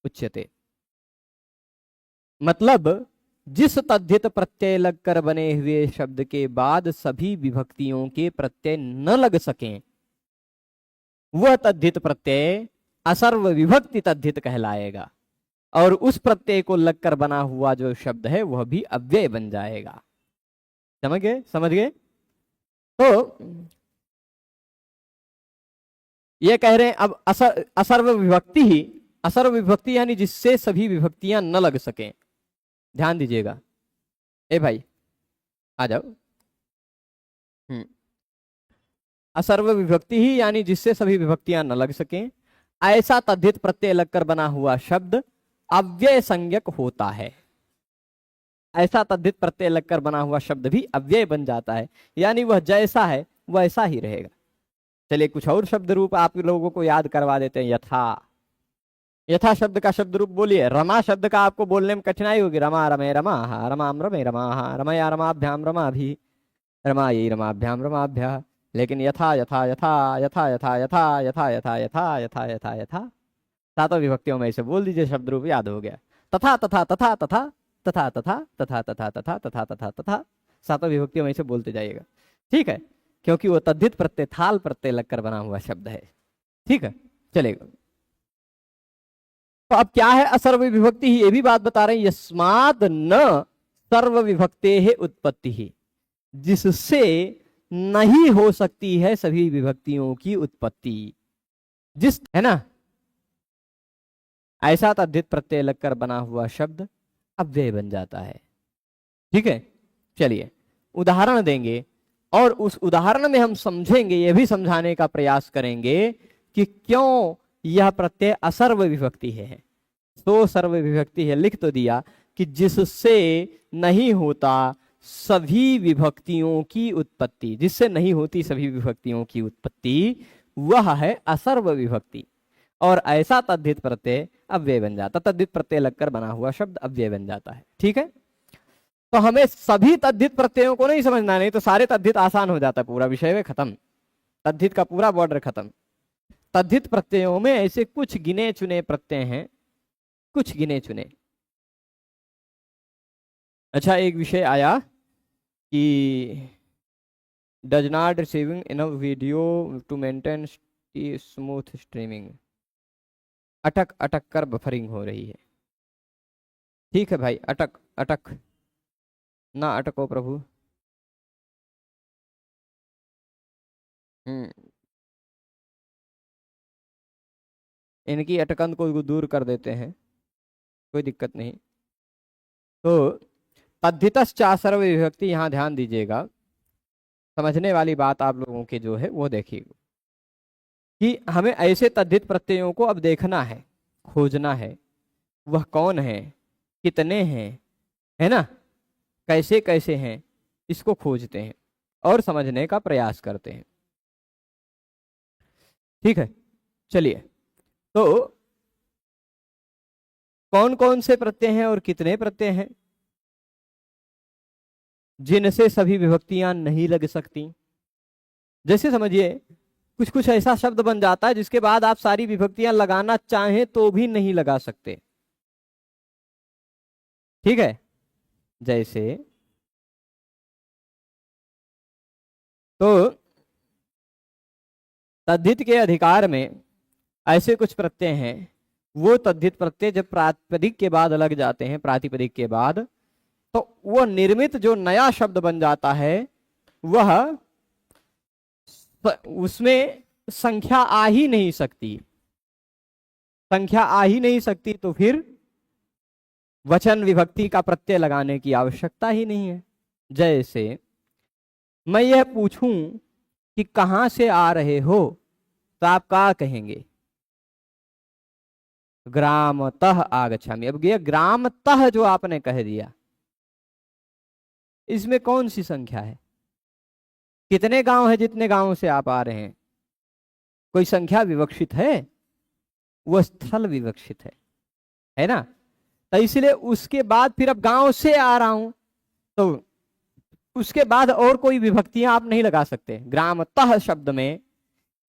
उच्यते। मतलब जिस तद्धित प्रत्यय लगकर बने हुए शब्द के बाद सभी विभक्तियों के प्रत्यय न लग सकें, वह तद्धित प्रत्यय असर्व विभक्ति तद्धित कहलाएगा। और उस प्रत्यय को लगकर बना हुआ जो शब्द है वह भी अव्यय बन जाएगा। समझ गए? समझ गए? तो ये कह रहे हैं अब असर्व विभक्ति ही, असर्व विभक्ति यानी जिससे सभी विभक्तियां न लग सकें। ध्यान दीजिएगा। ए भाई आ जाओ। असर्व विभक्ति ही यानी जिससे सभी विभक्तियां न लग सकें, ऐसा तद्धित प्रत्यय लगकर बना हुआ शब्द अव्यय संज्ञक होता है। ऐसा तद्धित प्रत्यय लगकर बना हुआ शब्द भी अव्यय बन जाता है, यानी वह जैसा है वैसा ही रहेगा। चलिए कुछ और शब्द रूप आप लोगों को याद करवा देते हैं। यथा, यथा शब्द का शब्द रूप बोलिए। रमा शब्द का आपको बोलने में कठिनाई होगी। रमा रमे रमा, रमाम रमे रमा, रमया रमाभ्याम रमाभि, रमायै रमाभ्याम रमाभ्या। लेकिन यथा यथा यथा यथा यथा यथा यथा यथा यथा यथा यथा यथा सातों विभक्तियों में इसे बोल दीजिए, शब्द रूप याद हो गया। तथा तथा तथा तथा तथा तथा तथा तथा तथा तथा तथा तथा सातों विभक्तियों में इसे बोलते जाइएगा। ठीक है, क्योंकि वो तद्धित प्रत्यय थाल प्रत्यय लगकर बना हुआ शब्द है। ठीक है, चलेगा। तो अब क्या है असर्व विभक्ति ही, ये भी बात बता रहे हैं, यस्माद न सर्व विभक्ते है उत्पत्ति ही, जिससे नहीं हो सकती है सभी विभक्तियों की उत्पत्ति, जिस है ना, ऐसा तद्धित प्रत्यय लगकर बना हुआ शब्द अव्यय बन जाता है। ठीक है, चलिए उदाहरण देंगे और उस उदाहरण में हम समझेंगे, यह भी समझाने का प्रयास करेंगे कि क्यों यह प्रत्यय असर्व विभक्ति है। तो सर्व विभक्ति है, लिख तो दिया कि जिससे नहीं होता सभी विभक्तियों की उत्पत्ति, जिससे नहीं होती सभी विभक्तियों की उत्पत्ति, वह है असर्व विभक्ति। और ऐसा तद्धित प्रत्यय अव्यय बन जाता, तद्धित प्रत्यय लगकर बना हुआ शब्द अव्यय बन जाता है। ठीक है, तो हमें सभी तद्धित प्रत्ययों को नहीं समझना, नहीं तो सारे तद्धित आसान हो जाता, पूरा विषय में खत्म, तद्धित का पूरा बॉर्डर खत्म। तद्धित प्रत्ययों में ऐसे कुछ गिने चुने प्रत्यय हैं, कुछ गिने चुने। अच्छा, एक विषय आया कि does not receiving enough video to maintain smooth streaming, अटक अटक कर बफरिंग हो रही है। ठीक है भाई, अटक अटक ना अटको प्रभु। इनकी अटकन को दूर कर देते हैं, कोई दिक्कत नहीं। तो तद्धितश्च सर्व विभक्ति, यहाँ ध्यान दीजिएगा, समझने वाली बात आप लोगों की जो है वो देखिएगा कि हमें ऐसे तद्धित प्रत्ययों को अब देखना है, खोजना है, वह कौन है, कितने हैं, है ना, कैसे कैसे हैं, इसको खोजते हैं और समझने का प्रयास करते हैं। ठीक है, चलिए, तो कौन कौन से प्रत्यय हैं और कितने प्रत्यय हैं जिनसे सभी विभक्तियां नहीं लग सकती। जैसे समझिए, कुछ कुछ ऐसा शब्द बन जाता है जिसके बाद आप सारी विभक्तियां लगाना चाहें तो भी नहीं लगा सकते। ठीक है, जैसे तो तद्धित के अधिकार में ऐसे कुछ प्रत्यय हैं, वो तद्धित प्रत्यय जब प्रातिपदिक के बाद लग जाते हैं, प्रातिपदिक के बाद, तो वो निर्मित जो नया शब्द बन जाता है, वह उसमें संख्या आ ही नहीं सकती, संख्या आ ही नहीं सकती, तो फिर वचन विभक्ति का प्रत्यय लगाने की आवश्यकता ही नहीं है। जैसे मैं यह पूछूं कि कहां से आ रहे हो, तो आप क्या कहेंगे, ग्रामतः आगच्छामि। अब ये ग्रामतः जो आपने कह दिया, इसमें कौन सी संख्या है, कितने गांव है जितने गांवों से आप आ रहे हैं, कोई संख्या विवक्षित है, वह स्थल विवक्षित है ना। तो इसलिए उसके बाद फिर अब गांव से आ रहा हूं, तो उसके बाद और कोई विभक्तियां आप नहीं लगा सकते। ग्रामतः शब्द में,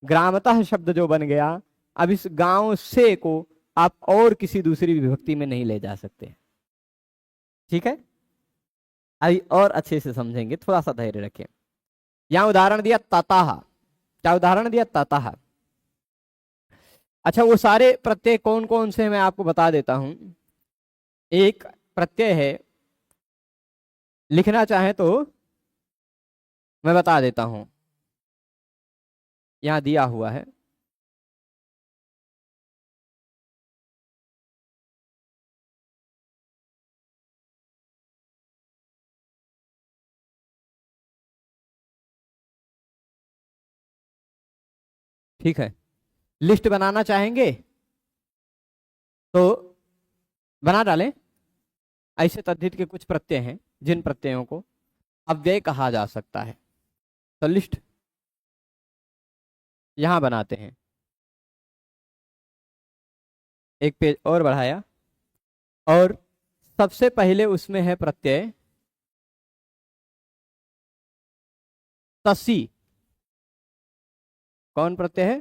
ग्रामतः शब्द जो बन गया, अब इस गांव से को आप और किसी दूसरी विभक्ति में नहीं ले जा सकते। ठीक है, अभी और अच्छे से समझेंगे, थोड़ा सा धैर्य रखें। यहां उदाहरण दिया ततः, क्या उदाहरण दिया, ततः। अच्छा, वो सारे प्रत्यय कौन कौन से मैं आपको बता देता हूं। एक प्रत्यय है, लिखना चाहे तो मैं बता देता हूं, यहां दिया हुआ है। ठीक है, लिस्ट बनाना चाहेंगे तो बना डालें। ऐसे तद्धित के कुछ प्रत्यय हैं जिन प्रत्ययों को अव्यय कहा जा सकता है, तो लिस्ट यहां बनाते हैं। एक पेज और बढ़ाया, और सबसे पहले उसमें है प्रत्यय तसी। कौन प्रत्यय है,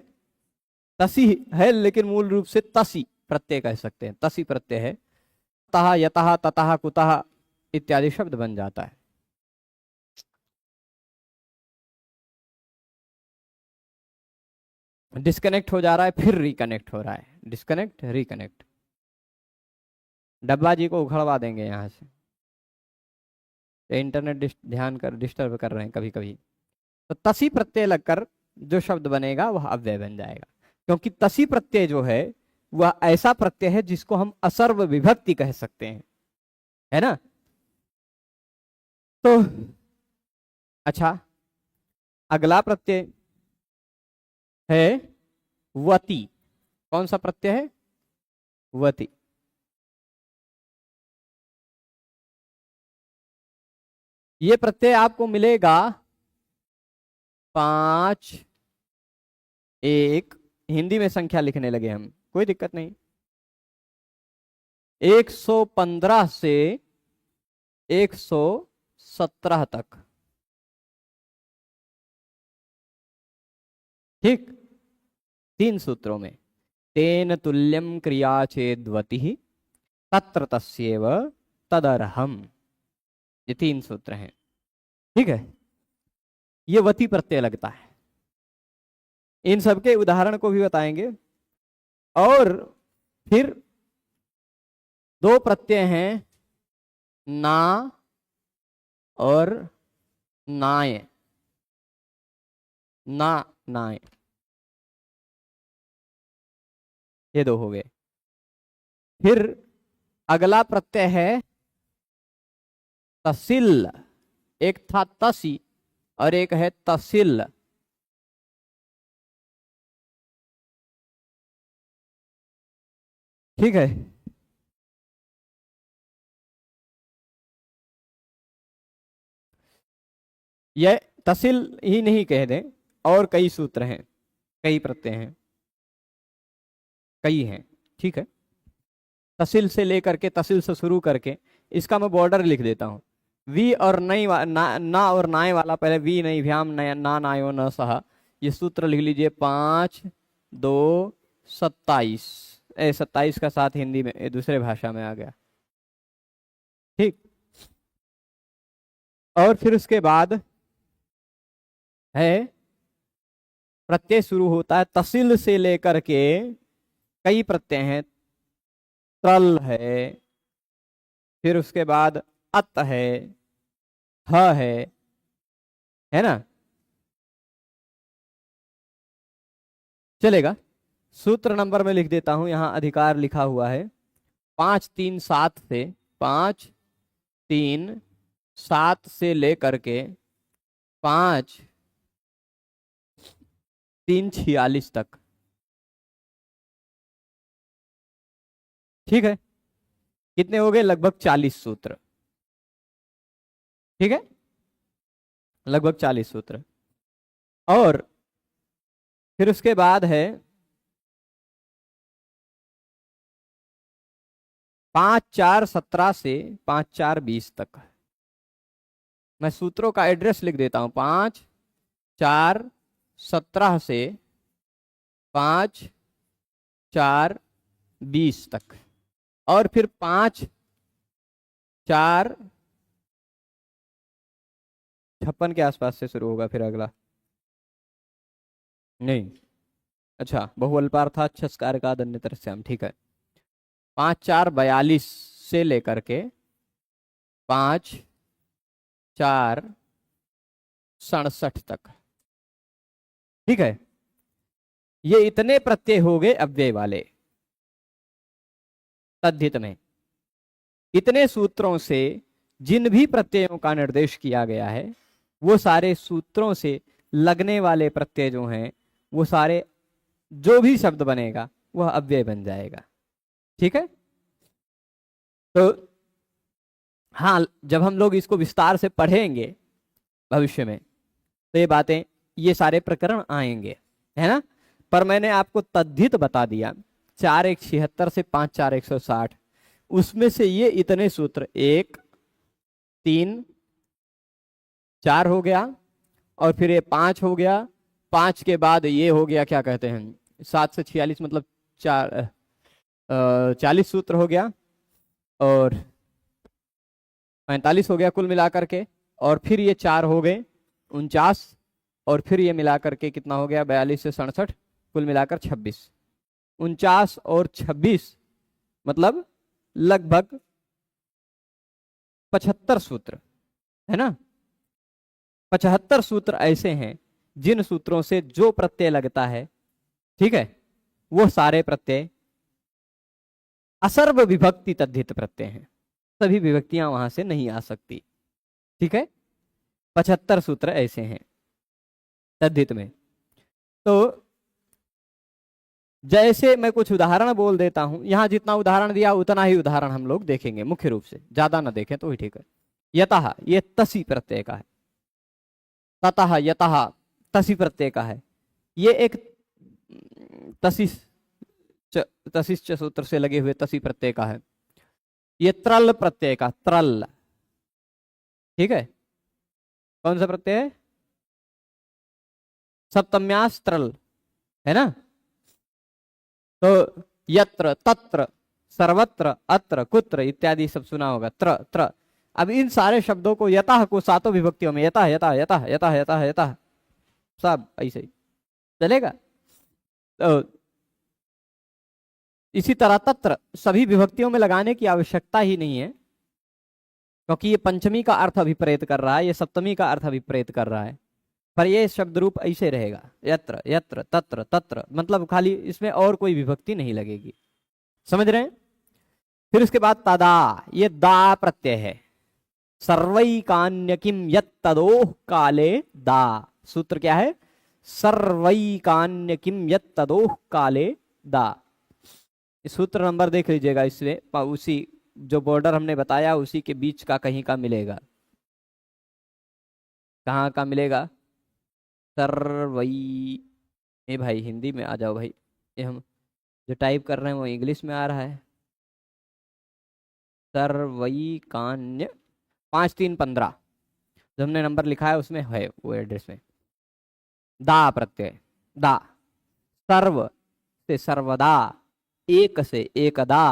तसी है, लेकिन मूल रूप से तसी प्रत्यय कह सकते हैं, तसी प्रत्यय है। तः यतः ततः कुतः इत्यादि शब्द बन जाता है। डिस्कनेक्ट हो जा रहा है, फिर रिकनेक्ट हो रहा है, डिस्कनेक्ट रिकनेक्ट। डब्बा जी को उखड़वा देंगे यहाँ से। इंटरनेट ध्यान कर डिस्टर्ब कर रहे हैं कभी कभी। तो तसी प्रत्यय लगकर जो शब्द बनेगा वह अव्यय बन जाएगा, क्योंकि तसी प्रत्यय जो है वह ऐसा प्रत्यय है जिसको हम असर्व विभक्ति कह सकते हैं, है ना। तो अच्छा, अगला प्रत्यय है वती। कौन सा प्रत्यय है? वती। ये प्रत्यय आपको मिलेगा 5, 1, हिंदी में संख्या लिखने लगे हम, कोई दिक्कत नहीं, 115 से 117 तक। ठीक, 3 सूत्रों में। तेन तुल्यम क्रिया चेद्वति तत्र तस्येव तदर्हम, ये 3 सूत्र हैं। ठीक है, ये वती प्रत्यय लगता है। इन सबके उदाहरण को भी बताएंगे। और फिर 2 प्रत्यय हैं ना और नाय। ना नाय, ये 2 हो गए। फिर अगला प्रत्यय है तसिल। एक था तसी और एक है तसिल। ठीक है, यह तसिल ही नहीं कह दें, और कई सूत्र हैं, कई प्रत्यय हैं, कई हैं। ठीक है, तसिल से लेकर के, तसिल से शुरू करके, इसका मैं बॉर्डर लिख देता हूं। वी और नई ना और नाय वाला, पहले वी नहीं भ्याम ना नायो न सहा, ये सूत्र लिख लीजिए। 5, 2, 27। 27 का साथ हिंदी में दूसरे भाषा में आ गया। ठीक, और फिर उसके बाद है प्रत्यय शुरू होता है तसिल से लेकर के, कई प्रत्यय हैं। त्रल है, फिर उसके बाद अत है, ह है ना। चलेगा, सूत्र नंबर में लिख देता हूं, यहां अधिकार लिखा हुआ है। 5, 3, 7 से 5, 3, 7 से लेकर के 5, 3, 46 तक। ठीक है, कितने हो गए? लगभग 40 सूत्र। ठीक है, लगभग 40 सूत्र। और फिर उसके बाद है 5, 4, 17 से 5, 4, 20 तक। मैं सूत्रों का एड्रेस लिख देता हूं। 5, 4, 17 से 5, 4, 20 तक। और फिर 5, 4, 56 के आसपास से शुरू होगा फिर अगला। नहीं, अच्छा, बहुअल्पार्थाच्छस्कार का दन्यतरस्याम। ठीक है, 5, 4, 42 से लेकर के 5, 4, 67 तक। ठीक है, ये इतने प्रत्यय हो गए अव्यय वाले तद्धित में। इतने सूत्रों से जिन भी प्रत्ययों का निर्देश किया गया है, वो सारे सूत्रों से लगने वाले प्रत्यय जो हैं, वो सारे, जो भी शब्द बनेगा वह अव्यय बन जाएगा। ठीक है, तो हाँ, जब हम लोग इसको विस्तार से पढ़ेंगे भविष्य में, तो ये बातें, ये सारे प्रकरण आएंगे, है ना। पर मैंने आपको तद्धित बता दिया, 4, 1, 76 से 5, 4, 160, उसमें से ये इतने सूत्र 1, 3, 4 हो गया, और फिर ये 5 हो गया। 5 के बाद ये हो गया, क्या कहते हैं, 7 से 46, मतलब 40 सूत्र हो गया, और 45 हो गया कुल मिलाकर के। और फिर ये 4 हो गए 49, और फिर ये मिलाकर के कितना हो गया, 42 से 67, कुल मिलाकर 26। 49 और 26 मतलब लगभग 75 सूत्र है ना। 75 सूत्र ऐसे हैं जिन सूत्रों से जो प्रत्यय लगता है, ठीक है, वो सारे प्रत्यय असर्व विभक्ति तद्धित प्रत्यय हैं, सभी विभक्तियां वहां से नहीं आ सकती। ठीक है, 75 सूत्र ऐसे हैं तद्धित में। तो जैसे मैं कुछ उदाहरण बोल देता हूं, यहां जितना उदाहरण दिया उतना ही उदाहरण हम लोग देखेंगे मुख्य रूप से, ज्यादा ना देखें तो ही ठीक है। यतः, ये तसी प्रत्यय का है। ततः, यतः तसी प्रत्यय का है। ये एक तसिश्च सूत्र से लगे हुए तसी प्रत्यय का है। ये त्रल प्रत्यय का, त्रल, ठीक है, कौन सा प्रत्यय है? सप्तम्यास त्रल है ना। तो यत्र, तत्र, सर्वत्र, अत्र, कुत्र इत्यादि सब सुना होगा, त्र त्र। अब इन सारे शब्दों को, यतः को सातों विभक्तियों में यतः यतः यतः यतः यतः यतः सब ऐसे ही चलेगा। तो इसी तरह तत्र सभी विभक्तियों में लगाने की आवश्यकता ही नहीं है, क्योंकि ये पंचमी का अर्थ अभिप्रेत कर रहा है, ये सप्तमी का अर्थ अभिप्रेत कर रहा है, पर ये शब्द रूप ऐसे रहेगा, यत्र यत्र तत्र तत्र, मतलब खाली इसमें और कोई विभक्ति नहीं लगेगी। समझ रहे हैं? फिर उसके बाद तदा, ये दा प्रत्यय है। सर्वैकान्यकिम यत्तदोह काले दा, सूत्र क्या है? सर्वैकान्यकिम यत्तदोह काले दा। सूत्र नंबर देख लीजिएगा, इसमें उसी जो बॉर्डर हमने बताया उसी के बीच का कहीं का मिलेगा। कहाँ का मिलेगा? सर्वई, ए भाई हिंदी में आ जाओ भाई, ये हम जो टाइप कर रहे हैं वो इंग्लिश में आ रहा है। सर्वई कान्य 5315 जो हमने नंबर लिखा है उसमें है वो एड्रेस में। दा प्रत्यय, दा, सर्व से सर्वदा, एक से एकदा,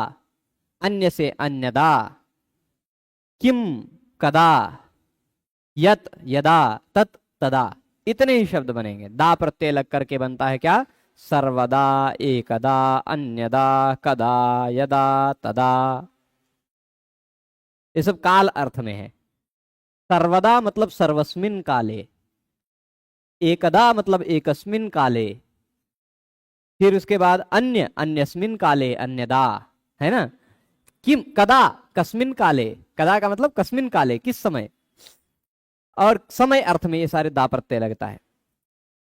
अन्य से अन्यदा, किम कदा, यत यदा, तत तदा, इतने ही शब्द बनेंगे। दा प्रत्यय लग करके बनता है क्या? सर्वदा, एकदा, अन्यदा, कदा, यदा, तदा। ये सब काल अर्थ में है। सर्वदा मतलब सर्वस्मिन काले, एकदा मतलब एकस्मिन काले, फिर उसके बाद अन्य, अन्यस्मिन काले, अन्यदा, है ना। किम, कदा, कस्मिन काले, कदा का मतलब कस्मिन काले, किस समय, और समय अर्थ में ये सारे दा प्रत्यय लगता है।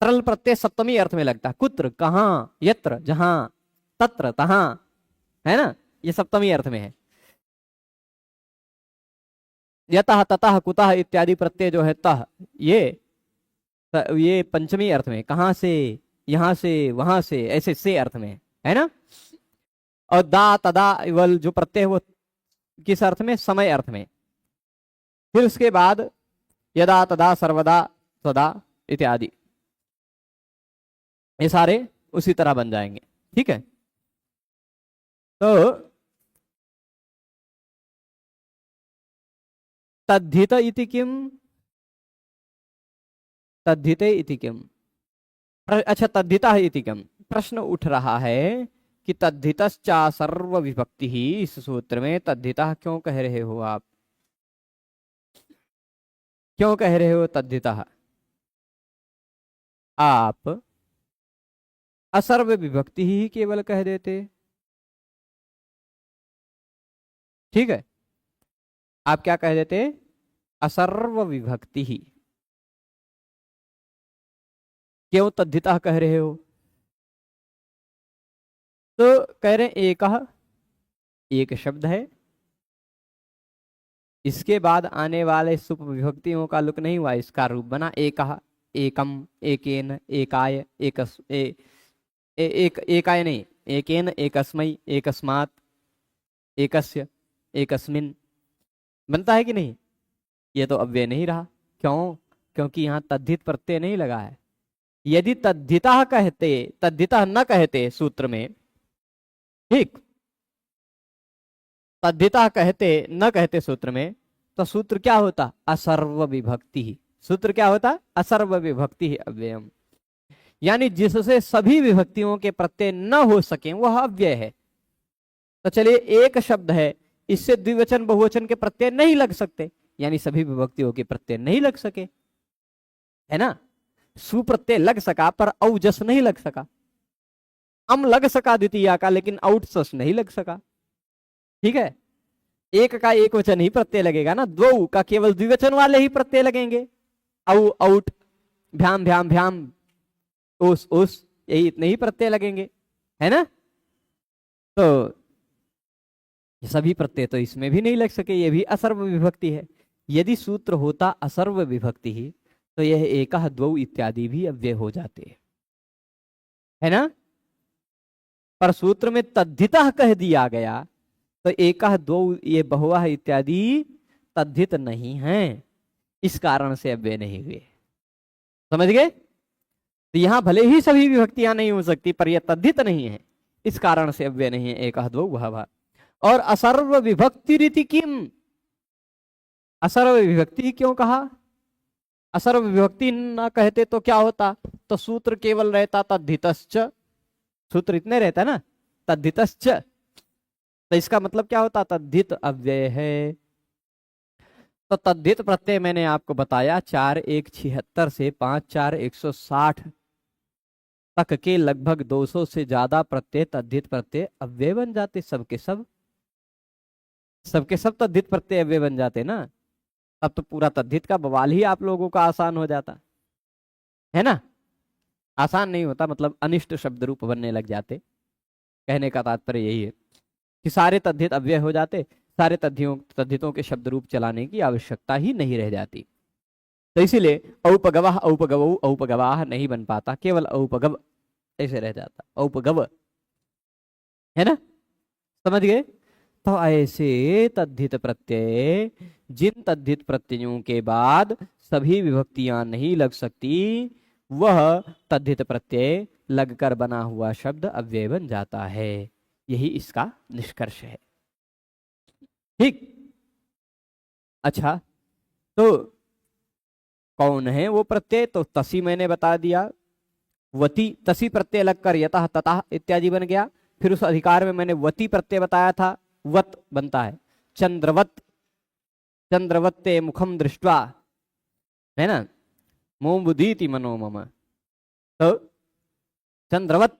तरल प्रत्यय सप्तमी अर्थ में लगता है, कुत्र कहां, यत्र जहां, तत्र तहां, है ना, ये सप्तमी अर्थ में है। यतः ततः कुतः इत्यादि प्रत्यय जो है तह, ये पंचमी अर्थ में, कहां से, यहां से, वहां से, ऐसे से अर्थ में है ना। और दा तदा वल जो प्रत्यय वो किस अर्थ में? समय अर्थ में। फिर उसके बाद यदा तदा, सर्वदा, सदा इत्यादि, ये सारे उसी तरह बन जाएंगे। ठीक है, तो तद्धित इति किम, तद्धिते इति किम, अच्छा तद्धिता इति किम, प्रश्न उठ रहा है कि तद्धितश्चा सर्व विभक्ति ही, इस सूत्र में तद्धिता क्यों कह रहे हो आप? क्यों कह रहे हो तद्धिता? आप असर्व विभक्ति ही केवल कह देते। ठीक है, आप क्या कह देते? असर्व विभक्ति ही। क्यों तद्धिता कह रहे हो? तो कह रहे एकः, एक शब्द है, इसके बाद आने वाले सुप विभक्तियों का लुक नहीं हुआ, इसका रूप बना एकः, एकम, एकेन, एकाय, एकाय नहीं, एकेन, एकस्मै, एकस्मात्, एकस्य, एकस्मिन, बनता है कि नहीं? ये तो अव्यय नहीं रहा। क्यों? क्योंकि यहाँ तद्धित प्रत्यय नहीं लगा है। यदि तद्धिता कहते, तद्धिता न कहते सूत्र में, ठीक, तद्धिता कहते न कहते सूत्र में, तो सूत्र क्या होता? असर्व विभक्ति ही। सूत्र क्या होता? असर्व विभक्ति ही अव्ययम, यानी जिससे सभी विभक्तियों के प्रत्यय न हो सके वह अव्यय है। तो चलिए एक शब्द है, इससे द्विवचन बहुवचन के प्रत्यय नहीं लग सकते, यानी सभी विभक्तियों के प्रत्यय नहीं लग सके, है ना। सु प्रत्यय लग सका पर औ जस नहीं लग सका, अम लग सका द्वितीया का, लेकिन आउट सस नहीं लग सका। ठीक है, एक का एक वचन ही प्रत्यय लगेगा ना, द्वौ का केवल द्विवचन वाले ही प्रत्यय लगेंगे, औ आउट, भ्याम भ्याम भ्याम, ओस यही इतने ही प्रत्यय लगेंगे, है ना। तो ये सभी प्रत्यय तो इसमें भी नहीं लग सके, ये भी असर्व विभक्ति है। यदि सूत्र होता असर्व विभक्ति ही तो यह एकः द्वौ इत्यादि भी अव्यय हो जाते, है ना। पर सूत्र में तद्धितः कह दिया गया तो एकः द्वौ ये बहुवह इत्यादि तद्धित नहीं है, इस कारण से अव्यय नहीं हुए। समझ गए। तो यहां भले ही सभी विभक्तियां नहीं हो सकती पर यह तद्धित नहीं है, इस कारण से अव्यय नहीं है एकः द्वौ बहुवह। और असर्व विभक्ति रीति किम, असर्व विभक्ति क्यों कहा, असर्व विभक्ति न कहते तो क्या होता, तो सूत्र केवल रहता तद्धितश्च, सूत्र इतने रहता है ना, तद्धितश्च, तो इसका मतलब क्या होता, तद्धित अव्यय है। तो तद्धित प्रत्यय मैंने आपको बताया 4-1-76 से 5-4-160 तक के लगभग 200 से ज्यादा प्रत्यय तद्धित प्रत्यय अव्यय बन जाते, सबके सब तद्धित प्रत्यय अव्यय बन जाते ना। तब तो पूरा तद्धित का बवाल ही आप लोगों का आसान हो जाता, है ना। आसान नहीं होता, मतलब अनिष्ट शब्द रूप बनने लग जाते। कहने का तात्पर्य यही है कि सारे तद्धित अव्यय हो जाते, सारे तद्धितों के शब्द रूप चलाने की आवश्यकता ही नहीं रह जाती। तो इसीलिए औपगवः औपगवौ औपगवाह नहीं बन पाता, केवल औपगव ऐसे रह जाता, औपगव, है ना। समझ गए। तो ऐसे तद्धित प्रत्यय, जिन तद्धित प्रत्ययों के बाद सभी विभक्तियां नहीं लग सकती, वह तद्धित प्रत्यय लगकर बना हुआ शब्द अव्यय बन जाता है। यही इसका निष्कर्ष है। ठीक। अच्छा, तो कौन है वो प्रत्यय, तो तसी मैंने बता दिया, वती, तसी प्रत्यय लगकर यतः ततः इत्यादि बन गया। फिर उस अधिकार में मैंने वती प्रत्यय बताया था, वत बनता है, चंद्रवत, चंद्रवत्ते मुखम दृष्ट्वा, है ना, मोम बुदीति मनो मम, तो चंद्रवत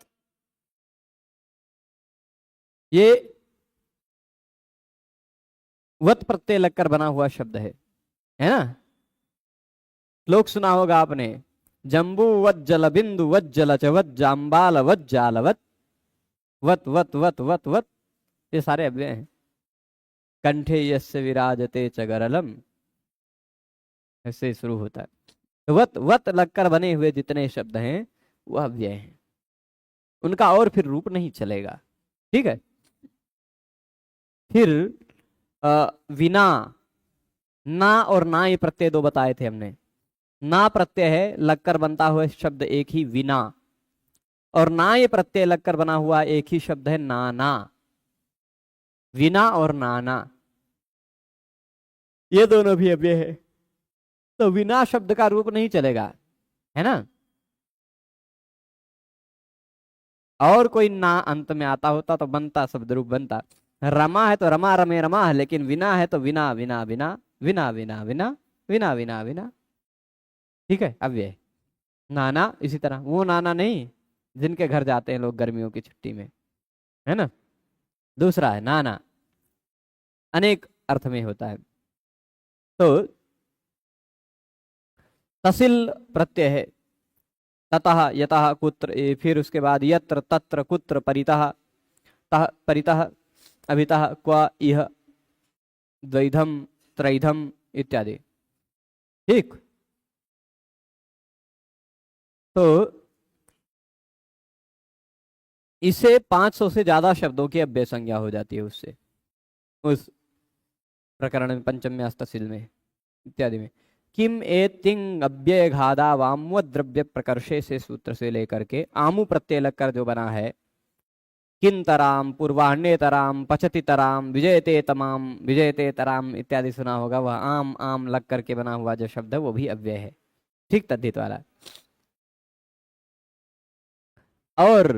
ये वत प्रत्यय लगकर बना हुआ शब्द है ना। श्लोक सुना होगा आपने, जम्बू वज्जल बिंदु वज्जल च वज्जाम्बाल वज्जालवत, वत वत वत वत वत, ये सारे अव्यय हैं। कंठे यस्य विराजते च गरलम, ऐसे शुरू होता है। तो वत वत लगकर बने हुए जितने शब्द हैं वह अव्यय हैं, उनका और फिर रूप नहीं चलेगा। ठीक है। फिर विना, ना और ना ये प्रत्यय दो बताए थे हमने। ना प्रत्यय है लगकर बनता हुआ शब्द एक ही विना, और ना ये प्रत्यय लगकर बना हुआ एक ही शब्द है नाना। विना और नाना ये दोनों भी अव्यय है, तो विना शब्द का रूप नहीं चलेगा, है ना। और कोई ना अंत में आता होता तो बनता, शब्द रूप बनता। रमा है तो रमा रमे रमा, लेकिन विना है तो विना विना विना विना विना विना विना विना विना। ठीक है, अव्यय। नाना इसी तरह, वो नाना नहीं जिनके घर जाते हैं लोग गर्मियों की छुट्टी में, है ना, दूसरा है नाना, अनेक अर्थ में होता है। तो तसिल प्रत्यय है, ततः यतः कुत्र, फिर उसके बाद यत्र तत्र कुत्र परितः, तः परितः, अभितः क्व इह द्वैधम त्रैधम इत्यादि। ठीक। तो इसे 500 से ज्यादा शब्दों की अव्यय संज्ञा हो जाती है उससे, उस प्रकरण में, पंचम्यास्तशील में इत्यादि में। किम एतिंग अव्यय घादा वाम द्रव्य प्रकर्षे से सूत्र से लेकर के आमु प्रत्यय लगकर जो बना है, किंतराम पूर्वाण्यतराम पचति तराम विजयते तमाम विजयते तराम इत्यादि सुना होगा, वह आम आम लग करके बना हुआ जो शब्द है वो भी अव्यय है। ठीक, तद्धित वाला। और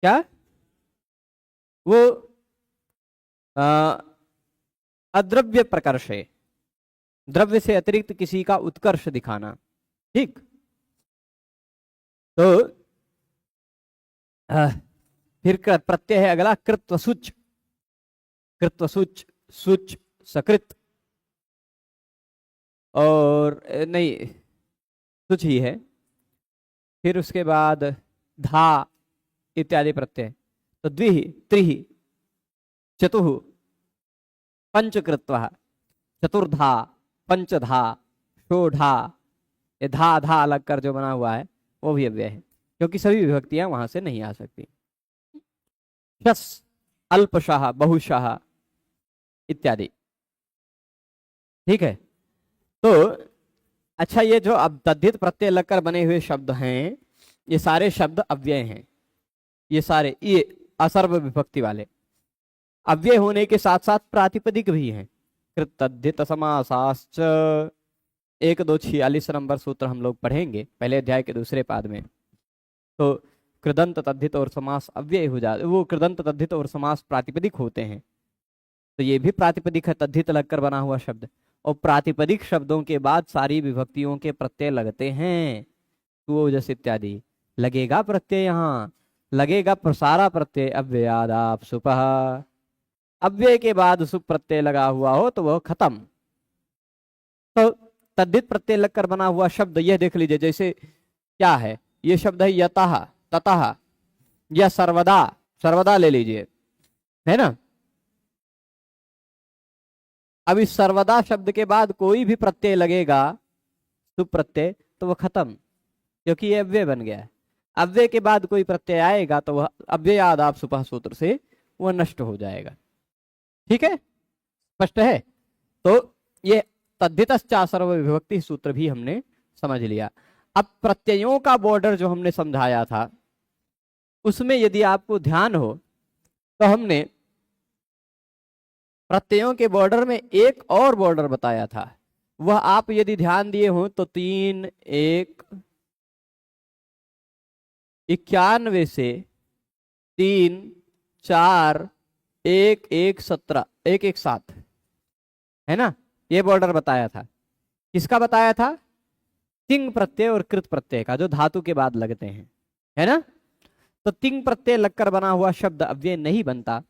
क्या, वो अद्रव्य प्रकर्षे, द्रव्य से अतिरिक्त किसी का उत्कर्ष दिखाना। ठीक, तो फिर प्रत्यय है अगला कृत्वसुच, कृत्वसुच, सुच सकृत, और नहीं सुच ही है। फिर उसके बाद धा इत्यादि प्रत्यय। तो द्विहि, त्रिहि, चतुः, पंचकृत्वः, चतुर्धा, पंचधा, षोढ़ा, ये धा धा अलग कर जो बना हुआ है वो भी अव्यय है, क्योंकि सभी विभक्तियां वहां से नहीं आ सकती। शस, अल्पशः, बहुशः इत्यादि। ठीक है, तो अच्छा, ये जो अब तद्धित प्रत्यय लगकर बने हुए शब्द हैं, ये सारे शब्द अव्यय हैं। ये सारे, ये असर्व विभक्ति वाले अव्यय होने के साथ साथ प्रातिपदिक भी हैं। कृत तद्धित समासाश्च, 1, 2, 46 नंबर सूत्र हम लोग पढ़ेंगे पहले अध्याय के दूसरे पाद में। तो कृदंत तद्धित और समास अव्यय हो जाते, वो कृदंत तद्धित और समास प्रातिपदिक होते हैं। तो ये भी प्रातिपदिक है, तद्धित लगकर बना हुआ शब्द। और प्रातिपदिक शब्दों के बाद सारी विभक्तियों के प्रत्यय लगते हैं, तो जैसे इत्यादि लगेगा प्रत्यय, यहाँ लगेगा सारा प्रत्यय अव्ययादाप सुपह। अव्यय के बाद सुप प्रत्यय लगा हुआ हो तो वह खत्म। तो तद्धित प्रत्यय लगकर बना हुआ शब्द यह देख लीजिए, जैसे क्या है, ये शब्द है यतः, ततः, या सर्वदा, सर्वदा ले लीजिए, है ना। अब इस सर्वदा शब्द के बाद कोई भी प्रत्यय लगेगा सुप प्रत्यय तो वह खत्म, क्योंकि ये अव्यय बन गया है। अव्यय के बाद कोई प्रत्यय आएगा तो वह अव्ययादाप सुपह सूत्र से वह नष्ट हो जाएगा। ठीक है, स्पष्ट है। तो ये तद्धितश्च सर्व विभक्ति सूत्र भी हमने समझ लिया। अब प्रत्ययों का बॉर्डर जो हमने समझाया था, उसमें यदि आपको ध्यान हो तो हमने प्रत्ययों के बॉर्डर में एक और बॉर्डर बताया था। वह आप यदि ध्यान दिए हो तो 3, 1, 91 से 3, 4, 1, 1, 17, 1, 1, 7, है ना। ये बॉर्डर बताया था। किसका बताया था? तिंग प्रत्यय और कृत प्रत्यय का, जो धातु के बाद लगते हैं, है ना। तो तिंग प्रत्यय लगकर बना हुआ शब्द अव्यय नहीं बनता,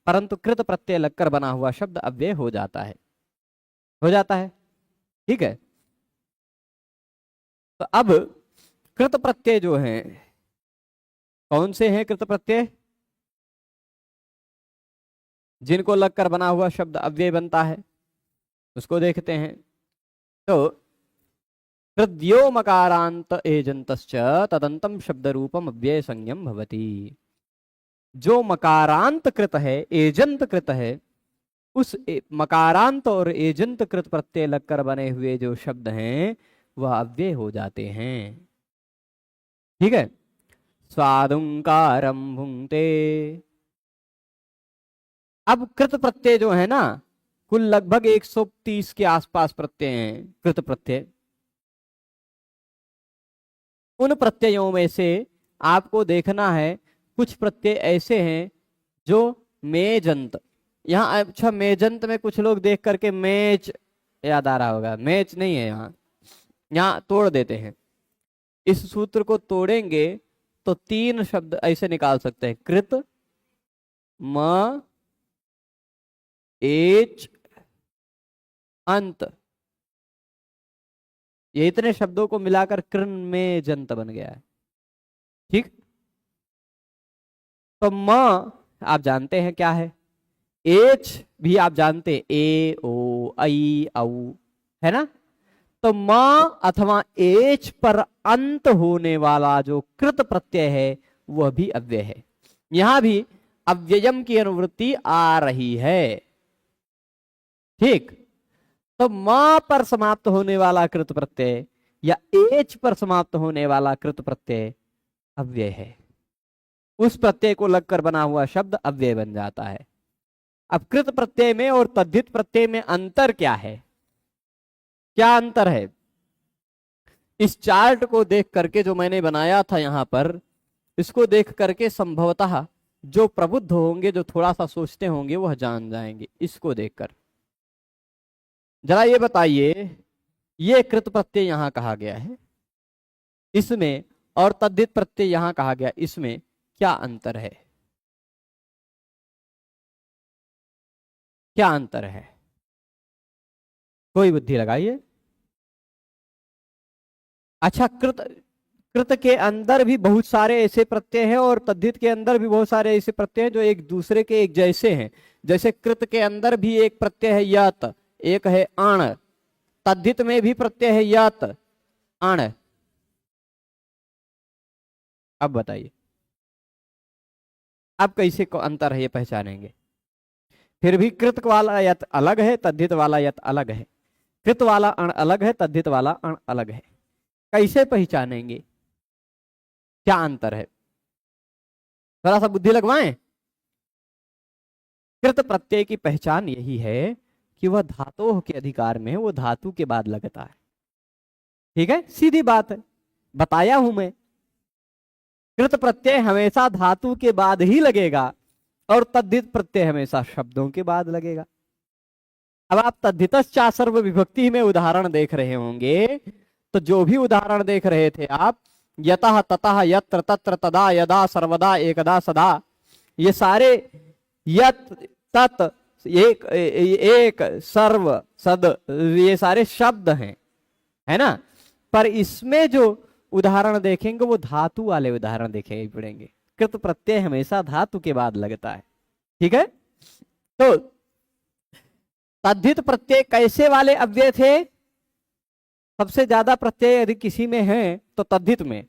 परंतु कृत प्रत्यय लगकर बना हुआ शब्द अव्यय हो जाता है, हो जाता है। ठीक है, तो अब कृत प्रत्यय जो हैं, कौन से हैं कृत प्रत्यय? जिनको लगकर बना हुआ शब्द अव्यय बनता है, उसको देखते हैं। तो कृद्यो मकारांत एजंतश्च तदंतम शब्द रूपम अव्यय संज्ञम भवति। जो मकारांत कृत है, एजंत कृत है, उस मकारांत और एजंत कृत प्रत्यय लगकर बने हुए जो शब्द हैं वह अव्यय हो जाते हैं। ठीक है, स्वादुंकारम भुंक्ते। अब कृत प्रत्यय जो है ना, कुल लगभग 130 के आसपास प्रत्यय हैं कृत प्रत्यय। उन प्रत्ययों में से आपको देखना है, कुछ प्रत्यय ऐसे हैं जो मेजंत, यहाँ अच्छा मेजंत में कुछ लोग देख करके मेच याद आ रहा होगा, मेच नहीं है, यहाँ तोड़ देते हैं। इस सूत्र को तोड़ेंगे तो 3 शब्द ऐसे निकाल सकते हैं, कृत, म, एच, अंत। ये इतने शब्दों को मिलाकर कृन में जंत बन गया है। ठीक, तो म आप जानते हैं क्या है, एच भी आप जानते, ए, ओ, आई, औ, है ना। तो म अथवा एच पर अंत होने वाला जो कृत प्रत्यय है वह भी अव्यय है। यहां भी अव्ययम की अनुवृत्ति आ रही है। ठीक, तो म पर समाप्त होने वाला कृत प्रत्यय या एच पर समाप्त होने वाला कृत प्रत्यय अव्यय है। उस प्रत्यय को लगकर बना हुआ शब्द अव्यय बन जाता है। अब कृत प्रत्यय में और तद्धित प्रत्यय में अंतर क्या है? क्या अंतर है? इस चार्ट को देख करके, जो मैंने बनाया था यहां पर, इसको देख करके संभवतः जो प्रबुद्ध होंगे, जो थोड़ा सा सोचते होंगे, वह जान जाएंगे इसको देखकर। जरा ये बताइए, ये कृत प्रत्यय यहां कहा गया है इसमें, और तद्धित प्रत्यय यहां कहा गया, इसमें क्या अंतर है? क्या अंतर है? कोई बुद्धि लगाइए। अच्छा, कृत कृत के अंदर भी बहुत सारे ऐसे प्रत्यय हैं और तद्धित के अंदर भी बहुत सारे ऐसे प्रत्यय हैं जो एक दूसरे के एक जैसे हैं। जैसे कृत के अंदर भी एक प्रत्यय है यत, एक है अण, तद्धित में भी प्रत्यय है यत अण। अब बताइए, अब कैसे को अंतर है ये पहचानेंगे? फिर भी कृत वाला यत अलग है, तद्धित वाला यत अलग है। कृत वाला अण अलग है, तद्धित वाला अण अलग है। कैसे पहचानेंगे क्या अंतर है? थोड़ा सा बुद्धि लगवाएं। कृत प्रत्यय की पहचान यही है कि वह धातु के अधिकार में है, वो धातु के बाद लगता है। ठीक है, सीधी बात है, बताया हूं मैं। कृत प्रत्यय हमेशा धातु के बाद ही लगेगा और तद्धित प्रत्यय हमेशा शब्दों के बाद लगेगा। अब आप तद्धितश्चा सर्व विभक्ति में उदाहरण देख रहे होंगे, तो जो भी उदाहरण देख रहे थे आप, यतः ततः यत्र तत्र तदा यदा सर्वदा एकदा सदा, ये सारे यत तत् एक एक सर्व सद, ये सारे शब्द हैं, है ना? पर इसमें जो उदाहरण देखेंगे वो धातु वाले उदाहरण देखेंगे पड़ेंगे। कृत प्रत्यय हमेशा धातु के बाद लगता है। ठीक है, तो तद्धित प्रत्यय कैसे वाले अव्यय थे? सबसे ज्यादा प्रत्यय यदि किसी में है तो तद्धित में,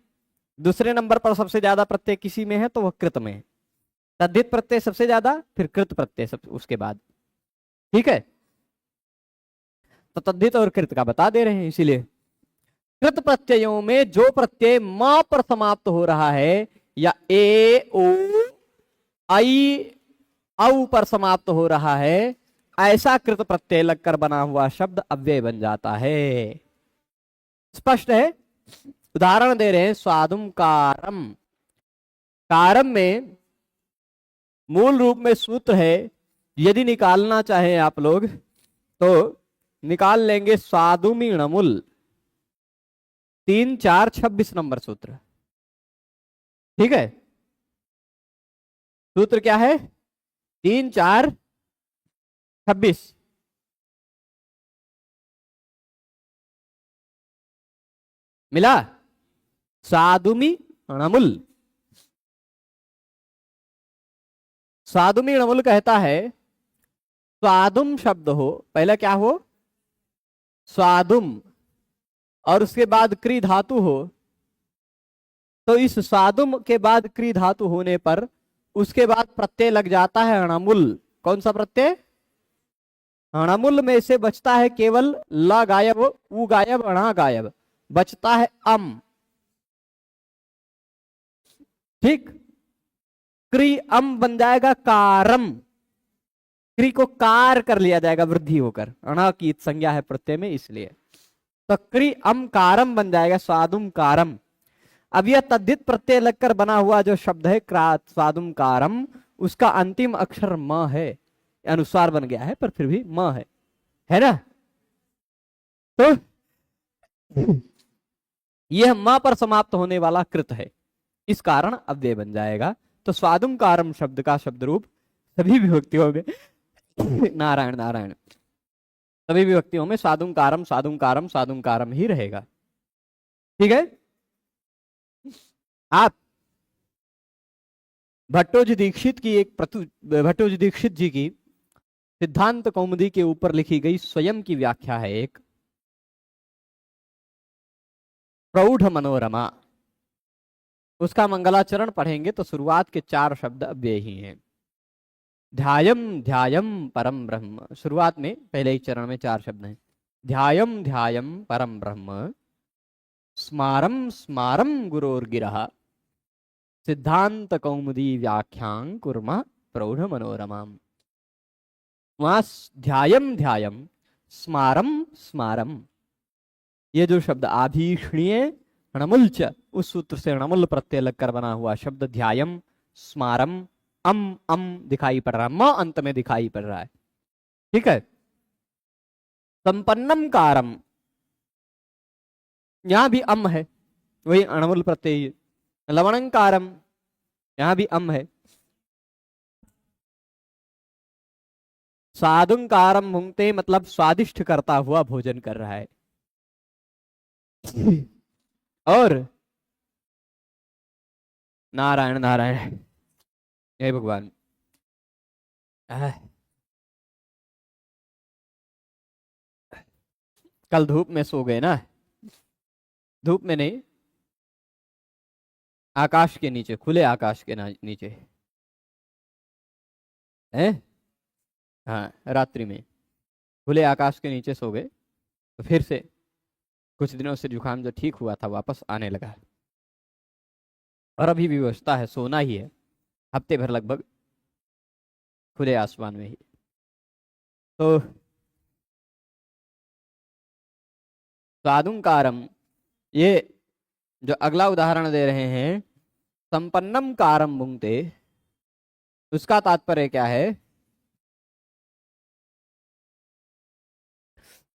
दूसरे नंबर पर सबसे ज्यादा प्रत्यय किसी में है तो वह कृत में है। तद्धित प्रत्यय सबसे ज्यादा, फिर कृत प्रत्यय सब उसके बाद। ठीक है, तो तद्धित और कृत का बता दे रहे हैं। इसीलिए कृत प्रत्ययों में जो प्रत्यय म पर समाप्त हो रहा है या ए ओ आई औ पर समाप्त हो रहा है, ऐसा कृत प्रत्यय लगकर बना हुआ शब्द अव्यय बन जाता है। स्पष्ट है? उदाहरण दे रहे हैं, स्वादुम कारम। कारम में मूल रूप में सूत्र है, यदि निकालना चाहें आप लोग तो निकाल लेंगे, स्वादुमी णमुल 3 4 26 नंबर सूत्र। ठीक है, सूत्र क्या है? 3 4 26। मिला? स्वादुमी णमुल। स्वादुमी णमुल कहता है, स्वादुम शब्द हो, पहले क्या हो? स्वादुम, और उसके बाद क्री धातु हो, तो इस स्वादुम के बाद क्री धातु होने पर उसके बाद प्रत्यय लग जाता है अणमुल। कौन सा प्रत्यय? अणमुल में से बचता है केवल ल गायब, उ गायब, अणा गायब, बचता है अम। ठीक, क्री अम बन जाएगा कारम, क्री को कार कर लिया जाएगा वृद्धि होकर, अणा की संज्ञा है प्रत्यय में, इसलिए तो क्री अम कारम बन जाएगा, स्वादुम कारम। अब यह तद्धित प्रत्यय लगकर बना हुआ जो शब्द है स्वादुम कारम, उसका अंतिम अक्षर म है, अनुस्वार बन गया है पर फिर भी म है ना? तो यह म पर समाप्त होने वाला कृत है, इस कारण अव्यय बन जाएगा। तो स्वादुम कारम शब्द का शब्द रूप सभी विभक्तियों में नारायण नारायण, सभी विभक्तियों में स्वादुम कारम स्वादुम कारम स्वादुम कारम ही रहेगा। ठीक है, आप भट्टोजी दीक्षित की भट्टोजी दीक्षित जी की सिद्धांत कौमुदी के ऊपर लिखी गई स्वयं की व्याख्या है एक, प्रौढ़ मनोरमा। उसका मंगलाचरण पढ़ेंगे तो शुरुआत के 4 शब्द अव्यय ही हैं। ध्यायम ध्यायम परम ब्रह्म, शुरुआत में पहले ही चरण में 4 शब्द हैं। ध्यायम ध्यायम परम ब्रह्म, स्मारम स्मारम गुरोर्गिरः, सिद्धांत कौमुदी व्याख्यां कुर्मः प्रौढ़ मनोरमाम। वहां ध्यायम ध्यायम, स्मारम स्मारम, ये जो शब्द आभीषणीय णमुल च, उस सूत्र से णमुल प्रत्यय लगकर बना हुआ शब्द ध्यायम स्मारम अम दिखाई पड़ रहा है, म अंत में दिखाई पड़ रहा है। ठीक है। संपन्नम कारम, यहां भी अम है, वही अणमुल प्रत्यय। लवणंकारम, यहां भी अम है। स्वादुंकारम भुंगते, मतलब स्वादिष्ट करता हुआ भोजन कर रहा है। और नारायण नारायण, हे भगवान। कल धूप में सो गए ना, धूप में नहीं, आकाश के नीचे, खुले आकाश के नीचे है। हाँ, रात्रि में खुले आकाश के नीचे सो गए, तो फिर से कुछ दिनों से जुकाम जो ठीक हुआ था वापस आने लगा, और अभी भी व्यवस्था है, सोना ही है हफ्ते भर लगभग खुले आसमान में ही। तो साधुंकारम, ये जो अगला उदाहरण दे रहे हैं, संपन्नम कारम भुंगते, उसका तात्पर्य क्या है?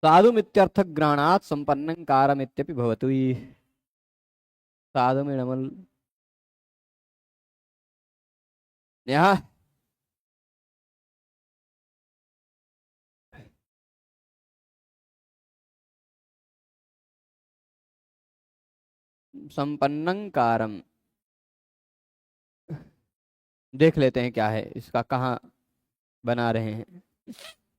साधु मित्यर्थ ग्रहणात् संपन्नं कारम इत्यपि भवतु। साधु में नमल, यहाँ संपन्नं कारम देख लेते हैं क्या है इसका, कहाँ बना रहे हैं।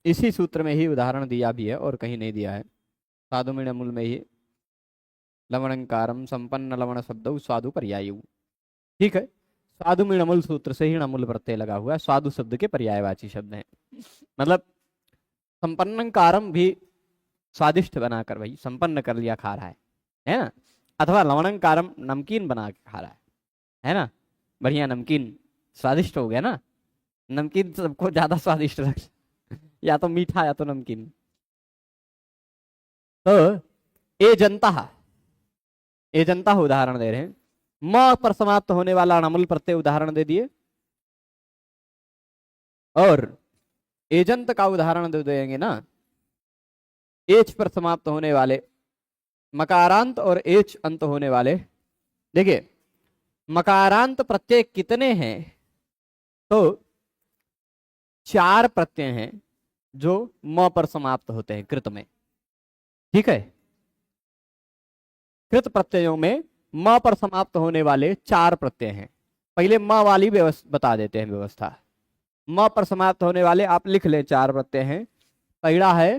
इसी सूत्र में ही उदाहरण दिया भी है और कहीं नहीं दिया है। साधु में मूल में ही लवणंकारम संपन्न लवण शब्द साधु पर्यायु। ठीक है, साधु में नमुल सूत्र से ही नमुल प्रत्यय लगा हुआ है, साधु शब्द के पर्यायवाची शब्द हैं। मतलब संपन्न कारम भी स्वादिष्ट बनाकर, भाई संपन्न कर लिया, खा रहा है ना। अथवा लवणंकारम नमकीन बना के खा रहा है ना, बढ़िया नमकीन, स्वादिष्ट हो गया ना। नमकीन सबको ज्यादा स्वादिष्ट लगता, या तो मीठा या तो नमकीन। तो ए जनता उदाहरण दे रहे हैं, म पर समाप्त होने वाला अणमुल प्रत्यय उदाहरण दे दिए, और एजंत का उदाहरण दे देंगे ना, एच पर समाप्त होने वाले, मकारांत और एच अंत होने वाले। देखिए मकारांत प्रत्यय कितने हैं? तो 4 प्रत्यय हैं जो म पर समाप्त होते हैं कृत में। ठीक है, कृत प्रत्ययों में म पर समाप्त होने वाले 4 प्रत्यय हैं। पहले म वाली बता देते हैं व्यवस्था। म पर समाप्त होने वाले आप लिख लें, 4 प्रत्यय हैं। पहला है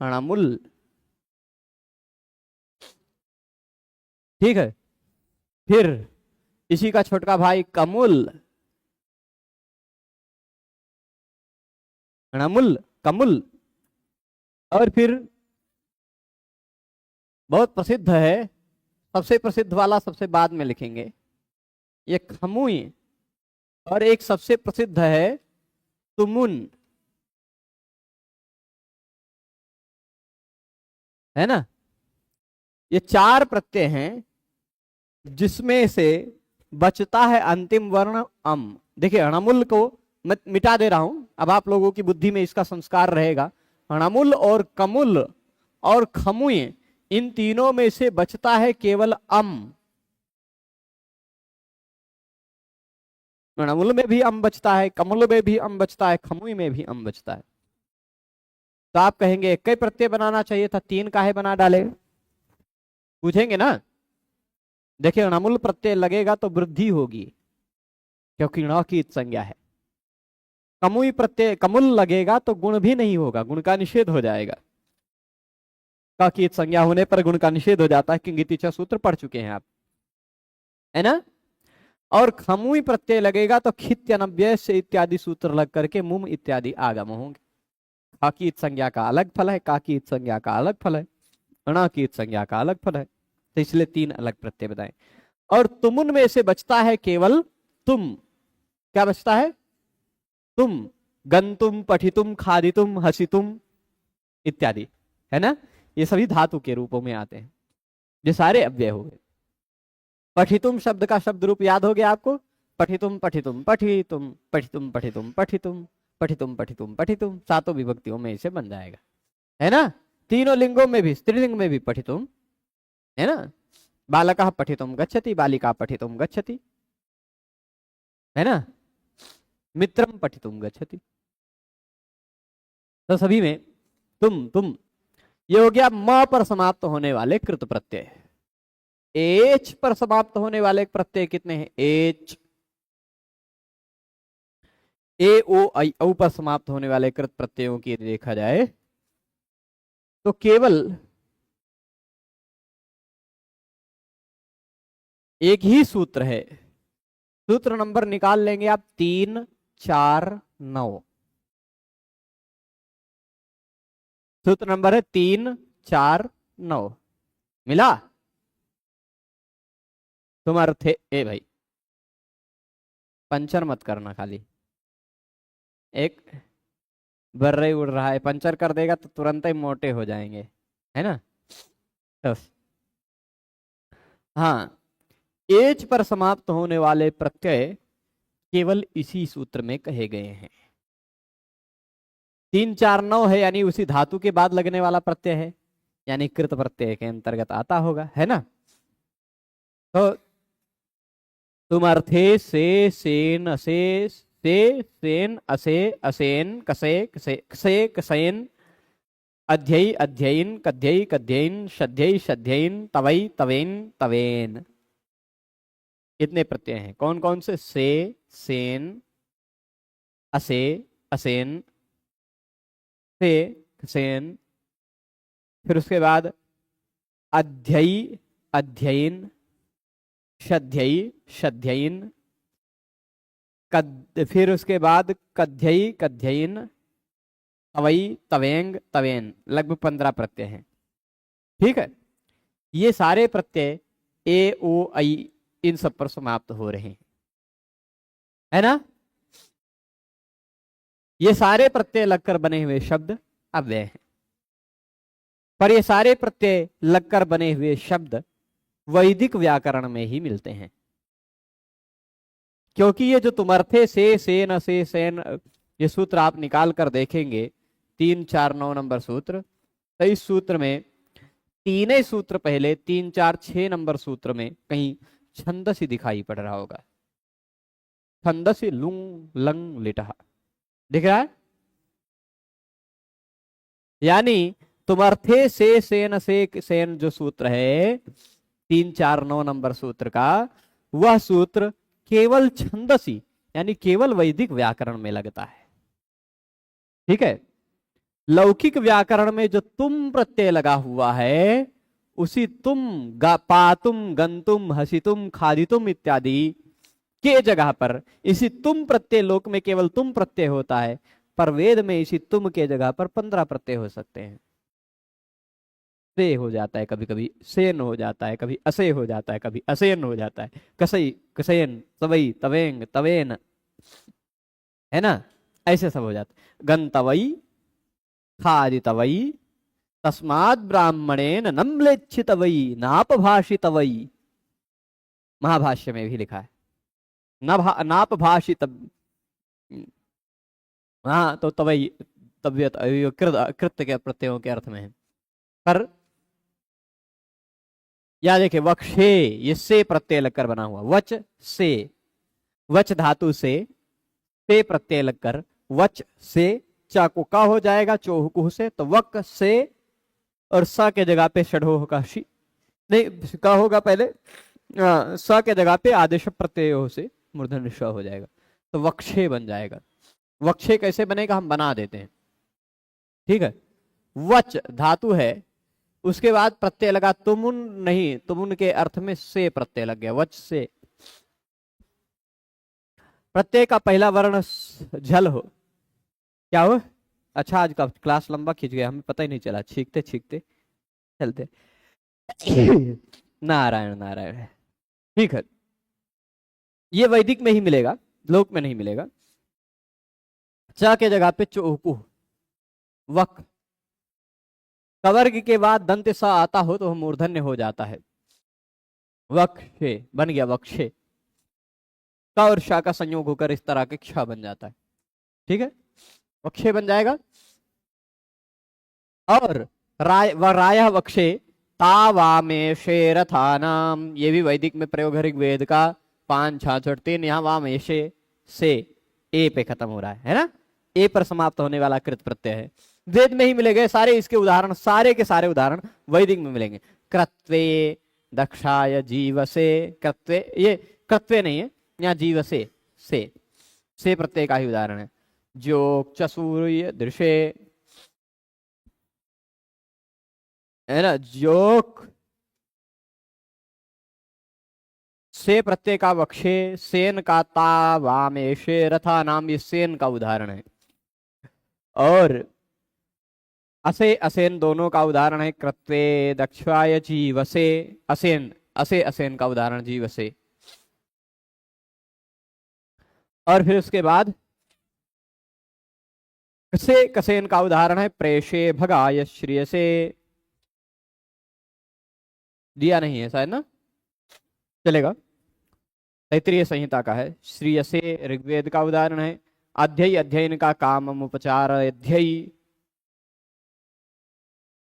अणमुल, ठीक है। फिर इसी का छोटका भाई कमुल, अणमुल कमुल, और फिर बहुत प्रसिद्ध है, सबसे प्रसिद्ध वाला सबसे बाद में लिखेंगे, ये खमुई, और एक सबसे प्रसिद्ध है तुमुन, है ना। ये 4 प्रत्यय हैं जिसमें से बचता है अंतिम वर्ण अम। देखिए अणमुल को मैं मिटा दे रहा हूं, अब आप लोगों की बुद्धि में इसका संस्कार रहेगा। अणमुल और कमुल और खमुई, इन तीनों में से बचता है केवल अम। अणमुल में भी अम बचता है, कमुल में भी अम बचता है, खमुई में भी अम बचता है। तो आप कहेंगे एक ही प्रत्यय बनाना चाहिए था, 3 काहे बना डाले, पूछेंगे ना। देखिए अणमुल प्रत्यय लगेगा तो वृद्धि होगी, क्योंकि ण की संज्ञा है। कमुई प्रत्यय कमुल लगेगा तो गुण भी नहीं होगा, गुण का निषेध हो जाएगा। क की संज्ञा होने पर गुण का निषेध हो जाता है, किंगितिचा सूत्र पढ़ चुके हैं आप, है ना। और खमुई प्रत्यय लगेगा तो खित्यनव्यय से इत्यादि सूत्र लग करके मुम इत्यादि आगम होंगे। ख की संज्ञा का अलग फल है, का की संज्ञा का अलग फल है, ण की संज्ञा का अलग फल है, तो इसलिए 3 अलग प्रत्यय बताए। और तुमुन में से बचता है केवल तुम। क्या बचता है? तुम, गंतुम, पठितुम, खादितुम, हसितुम इत्यादि, है ना। ये सभी धातु के रूपों में आते हैं, ये सारे अव्यय हो गए। पठितुम शब्द का शब्द रूप याद हो गया आपको, पठितुम पठितुम पठितुम पठितुम पठितुम पठितुम पठितुम पठितुम पठितुम, सातों विभक्तियों में इसे बन जाएगा, है ना। तीनों लिंगों में भी, स्त्रीलिंग में भी पठितुम, है ना। बालकः पठितुम गच्छति, बालिका पठितुम गच्छति, है ना। मित्रम पठितुम गच्छति। तो सभी में तुम ये हो गया म पर समाप्त होने वाले कृत प्रत्यय। एच पर समाप्त होने वाले प्रत्यय कितने हैं? एच। ए ओ आई औ पर समाप्त होने वाले कृत प्रत्ययों की देखा जाए तो केवल एक ही सूत्र है। सूत्र नंबर निकाल लेंगे आप 3, 4, 9। सूत्र नंबर है 3, 4, 9। मिला? तुम अर्थे ए भाई पंचर मत करना, खाली एक बर्रे उड़ रहा है, पंचर कर देगा तो तुरंत ही मोटे हो जाएंगे, है ना। तो हाँ, एज पर समाप्त होने वाले प्रत्यय केवल इसी सूत्र में कहे गए हैं। 3, 4, 9 है, यानी उसी धातु के बाद लगने वाला प्रत्यय है, यानी कृत प्रत्यय के अंतर्गत आता होगा, है ना। तो तुम अर्थे से, सेन, असे, से, सेन, असे, असेन, कसे, कसे, कसे, कसेन, अध्यय, अध्ययन, कध्यय, कध्ययन, शध्यय, शध्ययन, तवई, तवेन, तवेन। कितने प्रत्यय हैं? कौन कौन से? सेन, असे, असेन, से, सेन, फिर उसके बाद अध्यय, अध्ययन, शध्यय, शध्ययन, फिर उसके बाद कध्यय, कध्ययन, तवई, तवेंग, तवेन। लगभग 15 प्रत्यय हैं, ठीक है। ये सारे प्रत्यय ए ओ आई इन सब पर समाप्त हो रहे हैं, है ना। ये सारे प्रत्यय लगकर बने हुए शब्द अव्यय हैं, पर ये सारे प्रत्यय लगकर बने हुए शब्द वैदिक व्याकरण में ही मिलते हैं। क्योंकि ये जो तुमर्थे से, सेन, असे, सेन, ये सूत्र आप निकाल कर देखेंगे, 3, 4, 9 नंबर सूत्र, तो इस सूत्र में तीन ही सूत्र पहले 3, 4, 6 नंबर सूत्र में कहीं छंदसी दिखाई पड़ रहा होगा। छंदसी लुंग लंग लिटहा दिख रहा है। यानी तुमर्थे से, सेन, से, सेन जो सूत्र है 3, 4, 9 नंबर सूत्र का, वह सूत्र केवल छंदसी यानी केवल वैदिक व्याकरण में लगता है, ठीक है। लौकिक व्याकरण में जो तुम प्रत्यय लगा हुआ है, उसी तुम, पातुम, गंतुम, हसितुम, खादितुम इत्यादि के जगह पर इसी तुम प्रत्यय लोक में केवल तुम प्रत्यय होता है, पर वेद में इसी तुम के जगह पर 15 प्रत्यय हो सकते हैं। से हो जाता है, कभी कभी सेन हो जाता है, कभी असे हो जाता है, कभी असेन हो जाता है, कसई, कसेन, तवई, तवेंग, तवेन, है ना। ऐसे सब हो जाता है। गंतवई, खादितवई, तस्माद् ब्राह्मणेन नम्लेच्छितवई, नापभाषितवई। महाभाष्य में भी लिखा है नापभाषित। हाँ, तो तवई तबियत कृत्य के प्रत्ययों के अर्थ में है। पर या देखिए वक्षे, ये से प्रत्यय लगकर बना हुआ, वच से, वच धातु से प्रत्यय लगकर वच से, चाकू का हो जाएगा चोहुकुह से, तो वक से, और स के जगह पे षडोह का शी, नहीं का होगा पहले, स के जगह पे आदेश प्रत्यय से मूर्धन्य श हो जाएगा, तो वक्षे बन जाएगा। वक्षे कैसे बनेगा हम बना देते हैं, ठीक है। वच धातु है, उसके बाद प्रत्यय लगा तुमुन, नहीं तुमुन के अर्थ में से प्रत्यय लग गया, वच से। प्रत्यय का पहला वर्ण झल हो, क्या हो? अच्छा, आज का क्लास लंबा खींच गया, हमें पता ही नहीं चला, छींकते छींकते चलते। नारायण नारायण, ठीक है। ये वैदिक में ही मिलेगा, लोक में नहीं मिलेगा। च के जगह पे चोहुकुह, वक, कवर्ग के बाद दंत सा आता हो तो मूर्धन्य हो जाता है, वक्षे बन गया वक्षे। क और श का संयोग होकर इस तरह के क्ष बन जाता है। ठीक है, वक्षे बन जाएगा। और राय वक्षे तावामेशे रथानाम, ये भी वैदिक में प्रयोग है ऋग्वेद का 5 6 6 3। यहाँ वामेशे से ए पे खत्म हो रहा है ना, ए पर समाप्त होने वाला कृत प्रत्यय है। वेद में ही मिलेंगे सारे इसके उदाहरण, सारे के सारे उदाहरण वैदिक में मिलेंगे। कृत्वे दक्षाय जीवसे, कृत्वे, ये कृत्वे नहीं है, यहाँ जीवसे से प्रत्यय का ही उदाहरण है। जो चसूर्य दृश्य है ना, जोक से प्रत्यय का वक्षे, सेन का ता वामेशे रथा नाम, ये सेन का उदाहरण है। और असे असेन दोनों का उदाहरण है कृत्वे दक्षाय जीवसे, असेन असे असेन का उदाहरण जीवसे। और फिर उसके बाद कसे कसेन का उदाहरण है प्रेषे भगाय श्रेयसे, दिया नहीं है शायद ना, चलेगा, तैत्तिरीय संहिता का है। श्रेयसे ऋग्वेद का उदाहरण है। अध्यय अध्ययन का काम उपचार अध्यय,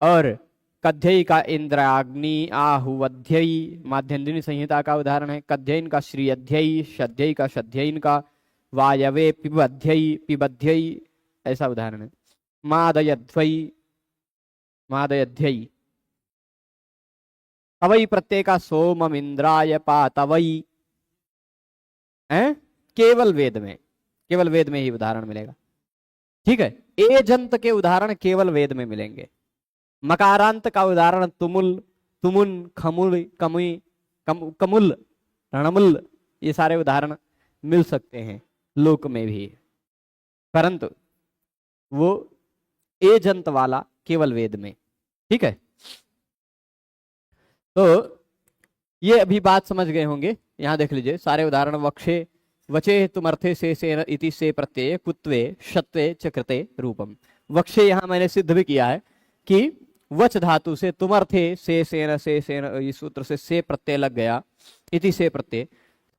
और कध्यय का इंद्राग्नि आहुअध्यय माध्यन्दिनी संहिता का उदाहरण है। कध्ययन का श्री अध्यय, शध्यय का शध्ययन का, वायवे पिबध्यय पिबध्यय ऐसा उदाहरण है। मादयध्वय मादयध्यय, तवई प्रत्यय का सोमम इंद्राय पातवई है, केवल वेद में ही उदाहरण मिलेगा। ठीक है, एजंत के उदाहरण केवल वेद में मिलेंगे। मकारांत का उदाहरण तुमुल, तुमुन, खमुल, कमुई, कमुल, रणमुल, ये सारे उदाहरण मिल सकते हैं लोक में भी, परंतु वो एजंत वाला केवल वेद में। ठीक है, तो ये अभी बात समझ गए होंगे। यहां देख लीजिए सारे उदाहरण। वक्षे वचे तुमर्थे से इति से प्रत्यय कुत्वे शत्वे चक्रते रूपम। वक्षे यहां मैंने सिद्ध भी किया है कि वच धातु से तुमर्थे से सेन इस सूत्र से प्रत्यय लग गया, इति से प्रत्यय।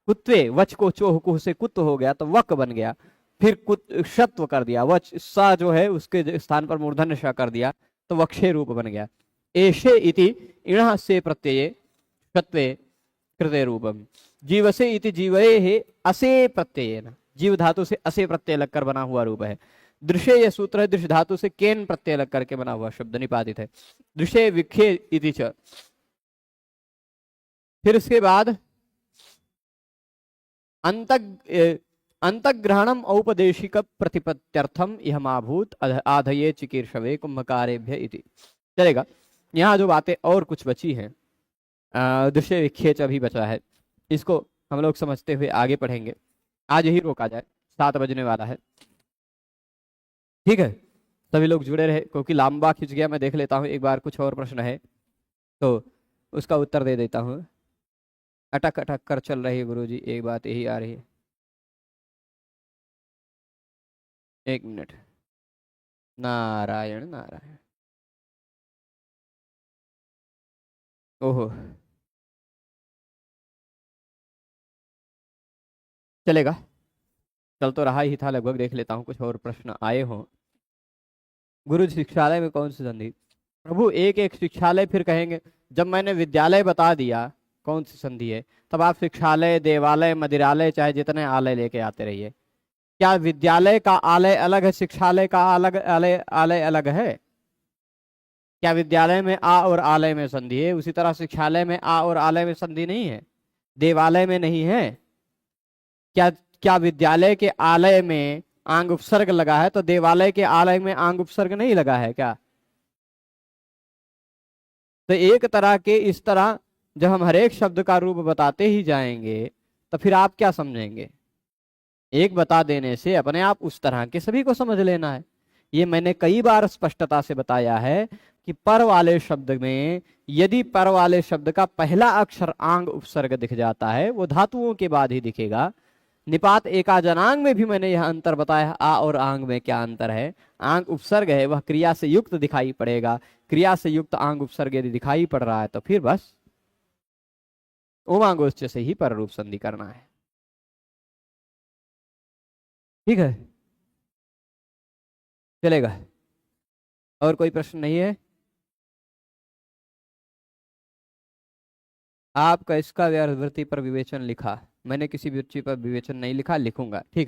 कुत्वे वच को चोह कुह से कुत्व हो गया तो वक बन गया, फिर शत्व कर दिया, वच सा जो है उसके स्थान पर मूर्धन्य श कर दिया तो वक्षे रूप बन गया। एषे इति इणः से प्रत्यय शत्वे कृते रूपम। जीवसे इति जीवये है असे प्रत्यय, जीव धातु से असे प्रत्यय लगकर बना हुआ रूप है। दृश्य यह सूत्र है, दृश्य धातु से केन प्रत्यय लग करके बना हुआ शब्द निपातित है। दृश्य विखे इति च। फिर इसके बाद अंतग्रहणम औपदेशिक प्रतिपत्त्यर्थम यह माभूत आधये चिकीर्षवे कुंभकारेभ्य इति। चलेगा, यहाँ जो बातें और कुछ बची हैं, दृश्य विखेच अभी बचा है, इसको हम लोग समझते हुए आगे पढ़ेंगे। आज यही रोका जाए, 7 बजने वाला है। ठीक है, सभी लोग जुड़े रहे क्योंकि लंबा खिंच गया। मैं देख लेता हूँ एक बार कुछ और प्रश्न है तो उसका उत्तर दे देता हूँ। अटक अटक कर चल रही है गुरुजी, एक बात यही आ रही है। 1 मिनट। नारायण नारायण। ओहो, चलेगा, चल तो रहा ही था लगभग। देख लेता हूँ कुछ और प्रश्न आए हों। गुरु शिक्षालय में कौन सी संधि? प्रभु एक एक शिक्षालय फिर कहेंगे। जब मैंने विद्यालय बता दिया कौन सी संधि है, तब आप शिक्षालय, देवालय, मदिरालय, चाहे जितने आलय लेके आते रहिए। क्या विद्यालय का आलय अलग है, शिक्षालय का अलग आलय अलग है? क्या विद्यालय में आ और आलय में संधि है? उसी तरह शिक्षालय में आ और आलय में संधि नहीं है, देवालय में नहीं है। क्या विद्यालय के आलय में आंग उपसर्ग लगा है तो देवालय के आलय में आंग उपसर्ग नहीं लगा है क्या? तो एक तरह के इस तरह जब हम हर एक शब्द का रूप बताते ही जाएंगे तो फिर आप क्या समझेंगे? एक बता देने से अपने आप उस तरह के सभी को समझ लेना है। ये मैंने कई बार स्पष्टता से बताया है कि पर वाले शब्द में यदि पर वाले शब्द का पहला अक्षर आंग उपसर्ग दिख जाता है, वो धातुओं के बाद ही दिखेगा। निपात एकाजनांग में भी मैंने यह अंतर बताया, आ और आंग में क्या अंतर है। आंग उपसर्ग है, वह क्रिया से युक्त दिखाई पड़ेगा। क्रिया से युक्त आंग उपसर्ग यदि दिखाई पड़ रहा है तो फिर बस ओमांगोच्च से ही पर रूप संधि करना है। ठीक है, चलेगा। और कोई प्रश्न नहीं है? आपका इसका व्यावृत्ति पर विवेचन लिखा, मैंने किसी भी रुचि पर विवेचन नहीं लिखा, लिखूंगा, ठीक।